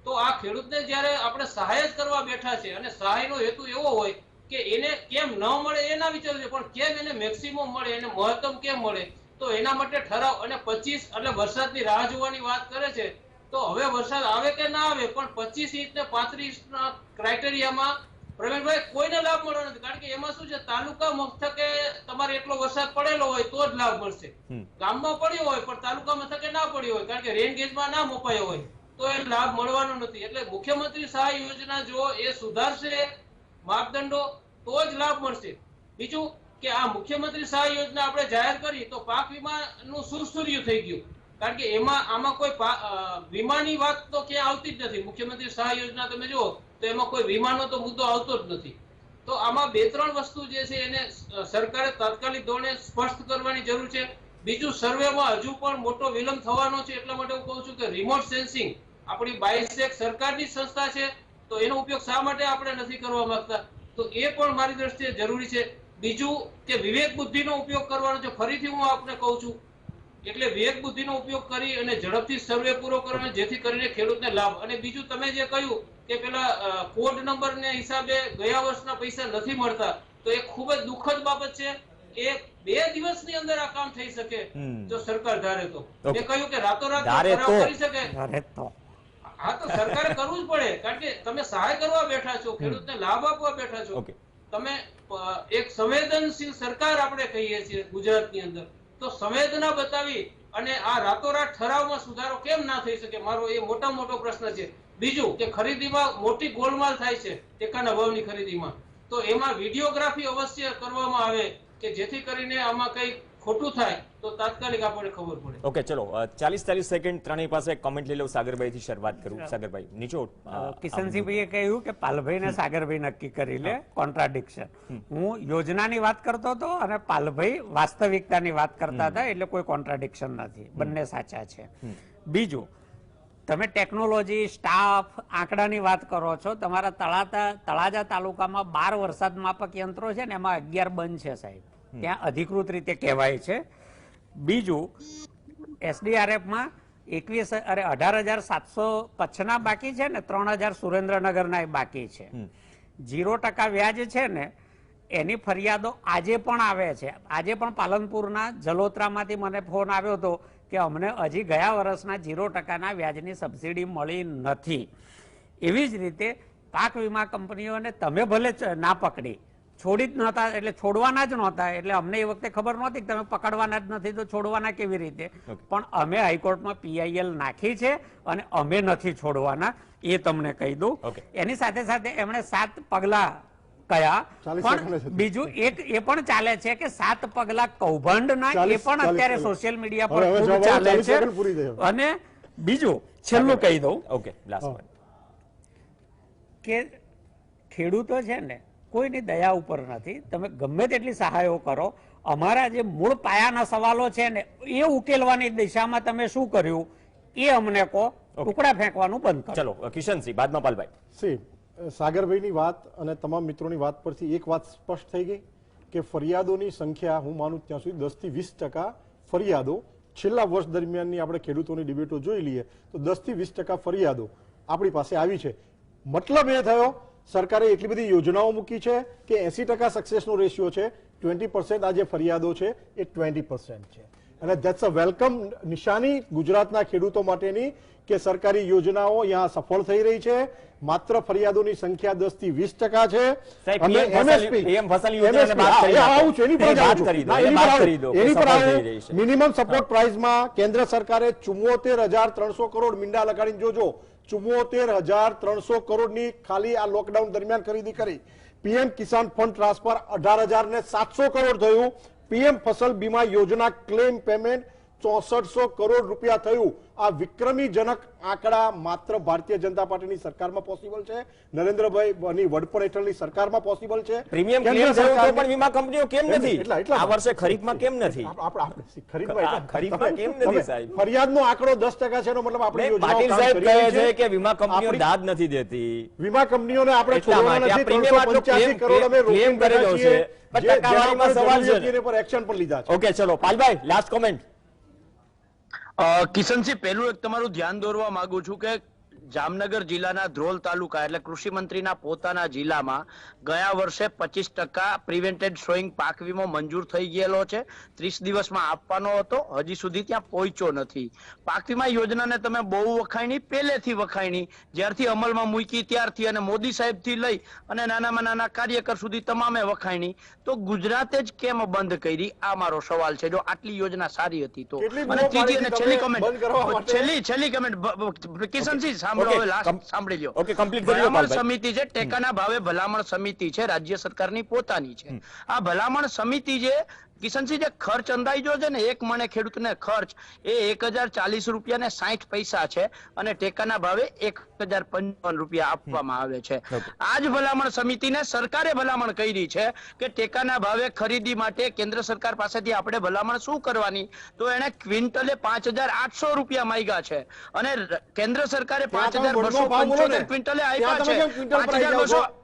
તો આ ખેડૂતને જ્યારે આપણે સહાય જ કરવા બેઠા છે અને સહાયનો હેતુ એવો હોય કે એને કેમ ન મળે એના વિચાર છે, પણ કેમ એને મેક્સિમમ મળે, એને મહત્તમ કેમ મળે, તો એના માટે ઠરાવ. અને 25 એટલે વરસાદની રાહ જોવાની વાત કરે છે, તો હવે વરસાદ આવે કે ના આવે, પણ 25 ઇંચ ને 35 ઇંચના ક્રાઇટેરિયામાં પ્રવીણભાઈ કોઈને લાભ મળવાનો નથી. કારણ કે એમાં શું છે, તાલુકા મથકે તમારે એટલો વરસાદ પડેલો હોય તો જ લાભ મળશે. ગામમાં પડ્યો હોય પણ તાલુકા મથકે ના પડ્યો હોય, કારણ કે રેન ગેજમાં ના મપાયો હોય, તો એ લાભ મળવાનો નથી. એટલે મુખ્યમંત્રી સહાય યોજના જો એ સુધારશે માપદંડો તો જ લાભ મળશે. બીજું કે આ મુખ્યમંત્રી સહાય યોજના આપણે જાહેર કરી તો પાક વીમાનું સુરસુર્યું થઈ ગયું, કારણ કે આમાં કોઈ વીમાની વાત તો ક્યાં આવતી જ નથી. મુખ્યમંત્રી સહાય યોજના તમે જુઓ તો એમાં કોઈ વીમાનો તો મુદ્દો આવતો જ નથી. તો આમાં 2-3 વસ્તુ જે છે એને સરકારે તાત્કાલિક ધોરણે સ્પષ્ટ કરવાની જરૂર છે. બીજું, સર્વેમાં હજુ પણ મોટો વિલંબ થવાનો છે, એટલા માટે હું કહું છું કે રિમોટ સેન્સિંગ આપણી બાયસેક સરકારની સંસ્થા છે, તો એનો ઉપયોગ શા માટે આપણે નથી કરવા માંગતા? તો એ પણ મારી દ્રષ્ટિએ જરૂરી છે. બીજું કે વિવેક બુદ્ધિનો ઉપયોગ કરવાનો છે. ફરીથી હું આપને કહું છું, એટલે વિવેક બુદ્ધિનો ઉપયોગ કરી અને ઝડપથી સર્વે પૂરો કરવાનો, જેથી કરીને ખેડૂતને લાભ. અને બીજું તમે જે કહ્યું કે પેલા કોડ નંબરને હિસાબે ગયા વર્ષના પૈસા નથી મળતા, તો એ ખૂબ જ દુઃખદ બાબત છે. એ 2 દિવસની અંદર આ કામ થઈ શકે જો સરકાર ધારે તો. મેં કહ્યું કે રાતોરાત ઠરાવ કરી શકે. હા, તો સરકારે કરવું જ પડે, કારણ કે તમે સહાય કરવા બેઠા છો, ખેડૂતને લાભ આપવા બેઠા છો. તમે એક સંવેદનશીલ સરકાર આપણે કહીએ છીએ ગુજરાતની અંદર, તો સંવેદના બતાવી અને આ રાતોરાત ઠરાવમાં સુધારો કેમ ના થઈ શકે, મારો એ મોટો પ્રશ્ન છે. બીજું કે ખરીદીમાં મોટી ગોલમાલ થાય છે ટેકાના ભાવની ખરીદીમાં, તો એમાં વિડીયોગ્રાફી અવશ્ય કરવામાં આવે કે જેથી કરીને આમાં કઈ ખોટું થાય તો તાત્કાલિક આપણને ખબર પડે. ઓકે, ચલો 40 સેકન્ડ ત્રણેય પાસે કોમેન્ટ લઈ લઉં. સાગરભાઈ થી શરૂઆત કરું. સાગરભાઈ નીચો. કિશનસિંહભાઈએ કહ્યું કે પાલભાઈ ને સાગરભાઈ નક્કી કરી લે કોન્ટ્રાડિક્શન. હું યોજનાની વાત કરતો હતો અને પાલભાઈ વાસ્તવિકતાની વાત કરતા હતા, એટલે કોઈ કોન્ટ્રાડિક્શન નથી, બંને સાચા છે. બીજું, તમે ટેકનોલોજી, સ્ટાફ, આંકડાની વાત કરો છો. તમારા તળાજા તાલુકામાં 12 વરસાદ માપક યંત્રો છે ને, એમાં 11 બંધ છે સાહેબ, ત્યાં અધિકૃત રીતે કહેવાય છે. બીજું, SDRFમાં 18,705 બાકી છે ને, 3,000 સુરેન્દ્રનગરના બાકી છે. 0% વ્યાજ છે ને, એની ફરિયાદો આજે પણ આવે છે. આજે પણ પાલનપુરના જલોત્રામાંથી મને ફોન આવ્યો હતો કે અમને હજી ગયા વર્ષના 0%ના વ્યાજની સબસિડી મળી નથી. એવી જ રીતે પાક વીમા કંપનીઓને તમે ભલે ના પકડી, છોડી જ નહોતા, એટલે છોડવાના જ નહોતા, એટલે અમને એ વખતે ખબર નહોતી કે તમે પકડવાના જ નથી તો છોડવાના કેવી રીતે. પણ અમે હાઈકોર્ટમાં PIL નાખી છે અને અમે નથી છોડવાના, એ તમને કહી દઉં. એની સાથે સાથે એમણે 7 પગલા કયા, પણ બીજું એક એ પણ ચાલે છે કે 7 પગલા કૌભાંડના, એ પણ અત્યારે સોશિયલ મીડિયા પર ખૂબ ચાલે છે. અને બીજું છેલ્લું કહી દઉં કે ખેડૂતો છે ને કોઈની દયા ઉપર નથી. તમે ગમે તેટલી સહાયો કરો, અમારા જે મૂળ પાયાના સવાલો છે ને એ ઉકેલવાની દિશામાં તમે શું કર્યું એ અમને કહો. ટુકડા ફેંકવાનું બંધ કરો. ચલો કિશનસિંહ, બાદમાં પાલભાઈ. સાગરભાઈની વાત અને તમામ મિત્રોની વાત પરથી એક વાત સ્પષ્ટ થઈ ગઈ કે ફરિયાદોની સંખ્યા હું માનું ત્યાં સુધી 10 થી 20% ફરિયાદો છેલ્લા વર્ષ દરમિયાનની આપણે ખેડૂતોની ડિબેટો જોઈ લઈએ તો 10 થી 20% ફરિયાદો આપણી પાસે આવી છે. મતલબ એ થયો સરકારે એટલી બધી યોજનાઓ મૂકી છે કે 80% સક્સેસનો રેશિયો છે. 20% આ જે ફરિયાદો છે એ 20% છે, અને ધેટ્સ અ વેલકમ નિશાની ગુજરાતના ખેડૂતો માટેની કે સરકારી યોજનાઓ અહીંયા સફળ થઈ રહી છે. માત્ર ફરિયાદોની સંખ્યા 10 થી 20% છે. અને મિનિમમ સપોર્ટ પ્રાઇસમાં કેન્દ્ર સરકારે 74,300 કરોડ મીંડા લગાડીને જોજો 74,300 કરોડની ખાલી આ લોકડાઉન દરમિયાન ખરીદી કરી. PM કિસાન ફંડ ટ્રાન્સફર 18,700 કરોડ થયું. PM ફસલ બીમા યોજના ક્લેમ પેમેન્ટ 6400 કરોડ રૂપિયા થયું. આ વિક્રમીજનક આંકડા માત્ર ભારતીય જનતા પાર્ટીની સરકારમાં પોસિબલ છે, નરેન્દ્રભાઈની વડપણ હેઠળની સરકારમાં પોસિબલ છે. પ્રીમિયમ ક્લેમ થયું તો પણ વીમા કંપનીઓ કેમ નથી? આ વર્ષે ખરીફમાં કેમ નથી? ખરીફમાં કેમ નથી સાહેબ? ફરિયાદનો આંકડો 10% છે એનો મતલબ આપણે પાટીલ સાહેબ કહે છે કે વીમા કંપનીઓ દાદ નથી દેતી. વીમા કંપનીઓને આપણે છોડવાના નથી. 385 કરોડ અમે રોકી કરેલો છે. ટકાવારીમાં સવાલ છે પર એક્શન પણ લીધા છે. ઓકે, ચલો પાલભાઈ લાસ્ટ કોમેન્ટ. કિશનસિંહ, પહેલું એક તમારું ધ્યાન દોરવા માંગુ છું કે જામનગર જિલ્લાના ધ્રોલ તાલુકા એટલે કૃષિ મંત્રીના પોતાના જિલ્લામાં ગયા વર્ષે 25% પ્રિવેન્ટેડ સોઈંગ પાક વીમો મંજૂર થઈ ગયેલો છે. 30 દિવસમાં આપવાનો હતો, હજી સુધી ત્યાં પહોંચ્યો નથી. પાક વીમા યોજનાને તમે બહુ વખાણી, પહેલેથી વખાણી, જ્યારથી અમલમાં મૂકી ત્યારથી, અને મોદી સાહેબથી લઈ અને નાનામાં નાના કાર્યકર સુધી તમામે વખાણી. તો ગુજરાતે જ કેમ બંધ કરી? આ મારો સવાલ છે. જો આટલી યોજના સારી હતી તો. અને ત્રીજી અને છેલ્લી કમેન્ટ કિશનસિંહ સાંભળી લો. ભલામણ સમિતિ છે, ટેકાના ભાવે ભલામણ સમિતિ છે, રાજ્ય સરકારની પોતાની છે. આ ભલામણ સમિતિ જે કિશનસિંહ, જે ખર્ચ અંદાજો છે ને એક મણે ખેડૂતને ખર્ચ એ 1040 રૂપિયા ને 60 પૈસા છે અને ટેકાના ભાવે 1055 રૂપિયા આપવામાં આવે છે. આ જ ભલામણ સમિતિને સરકારે ભલામણ કરી છે કે ટેકાના ભાવે ખરીદી માટે કેન્દ્ર સરકાર પાસેથી આપણે ભલામણ શું કરવાની, તો એને ક્વિન્ટલે 5800 રૂપિયા માંગ્યા છે અને કેન્દ્ર સરકારે 5275 ક્વિન્ટલે આપ્યા છે.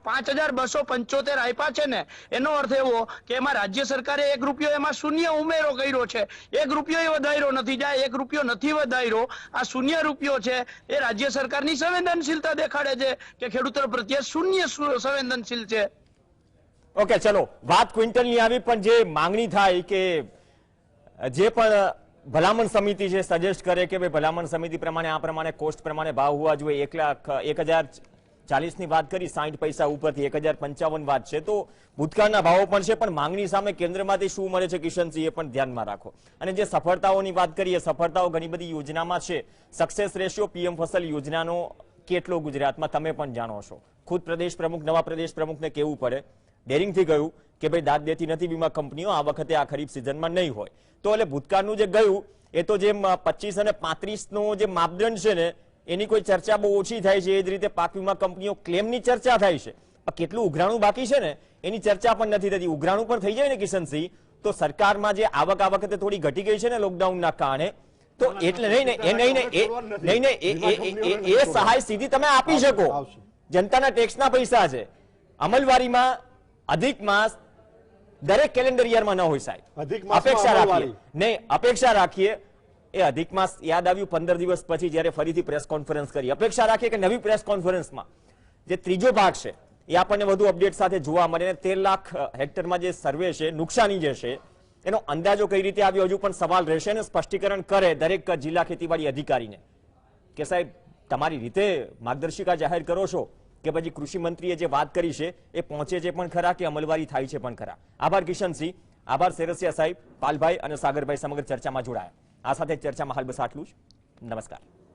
5275 આપ્યા છે ને, એનો અર્થ એવો કે એમાં રાજ્ય સરકારે 1 રૂપિયો એમાં શૂન્ય ઉમેરો કર્યો છે. 1 રૂપિયો વધાર્યો નથી, જાય 1 રૂપિયો નથી વધાર્યો. આ શૂન્ય રૂપિયો છે એ રાજ્ય સરકારની સંવેદનશીલતા દેખાડે છે કે ખેડૂતો પ્રત્યે શૂન્ય સંવેદનશીલ છે. ઓકે, ચલો વાત ક્વિન્ટલની આવી, પણ જે માંગણી થાય કે જે પણ ભલામણ સમિતિ છે સજેસ્ટ કરે કે ભાઈ ભલામણ સમિતિ પ્રમાણે આ પ્રમાણે કોસ્ટ પ્રમાણે ભાવ હોવા જોઈએ, 1,1040 ની વાત કરી, 60 પૈસા ઉપરથી 1055 વાત છે, તો ભૂતકાળના ભાવો પણ છે, પણ માંગણી સામે કેન્દ્રમાંથી શું મળે છે કિશનસિંહ એ પણ ધ્યાનમાં રાખો. અને જે સફળતાઓની વાત કરીએ, સફળતાઓ ઘણી બધી યોજનામાં છે. સક્સેસ રેશિયો પીએમ ફસલ યોજનાનો કેટલો ગુજરાતમાં તમે પણ જાણો છો. ખુદ પ્રદેશ પ્રમુખ, નવા પ્રદેશ પ્રમુખને કહેવું પડે, ડેરિંગથી કહ્યું કે ભાઈ દાદ દેતી નથી વીમા કંપનીઓ, આ વખતે આ ખરીફ સિઝનમાં નહીં હોય. તો એટલે ભૂતકાળનું જે ગયું એ તો જે 25 અને 35 નો જે માપદંડ છે ને એની કોઈ ચર્ચા બહુ ઓછી થાય છે. એ જ રીતે પાક વીમા કંપનીઓ ક્લેમની ચર્ચા થાય છે, કેટલું ઉઘરાણું બાકી છે ને એની ચર્ચા પણ નથી થતી. ઉઘરાણું પણ થઈ જાય ને કિશનસિંહ, તો સરકારમાં જે આવક આ વખતે થોડી ઘટી ગઈ છે ને લોકડાઉનના કારણે, તો એટલે નહીં એ સહાય સીધી તમે આપી શકો. જનતાના ટેક્સના પૈસા છે. અમલવારીમાં અધિક માસ દરેક કેલેન્ડર યરમાં ન હોય સાહેબ, અપેક્ષા રાખીએ નહીં, અપેક્ષા રાખીએ. એ અધિક માસ યાદ આવ્યું 15 દિવસ પછી જ્યારે ફરીથી પ્રેસ કોન્ફરન્સ કરી, અપેક્ષા રાખીએ કે નવી પ્રેસ કોન્ફરન્સમાં જે ત્રીજો ભાગ છે એ આપણને વધુ અપડેટ સાથે જોવા મળે. 13 લાખ હેક્ટરમાં જે સર્વે છે, નુકસાની જે છે એનો અંદાજો કઈ રીતે આવ્યો હજુ પણ સવાલ રહેશે ને સ્પષ્ટીકરણ કરે દરેક જિલ્લા ખેતીવાડી અધિકારીને કે સાહેબ તમારી રીતે માર્ગદર્શિકા જાહેર કરો છો કે પછી કૃષિ મંત્રીએ જે વાત કરી છે એ પહોંચે છે પણ ખરા કે અમલવારી થાય છે પણ ખરા. આભાર કિશનસિંહ, આભાર સેરસિયા સાહેબ, પાલભાઈ અને સાગરભાઈ સમગ્ર ચર્ચામાં જોડાયા. આ સાથે ચર્ચામાં હાલ બસ આટલું જ. નમસ્કાર.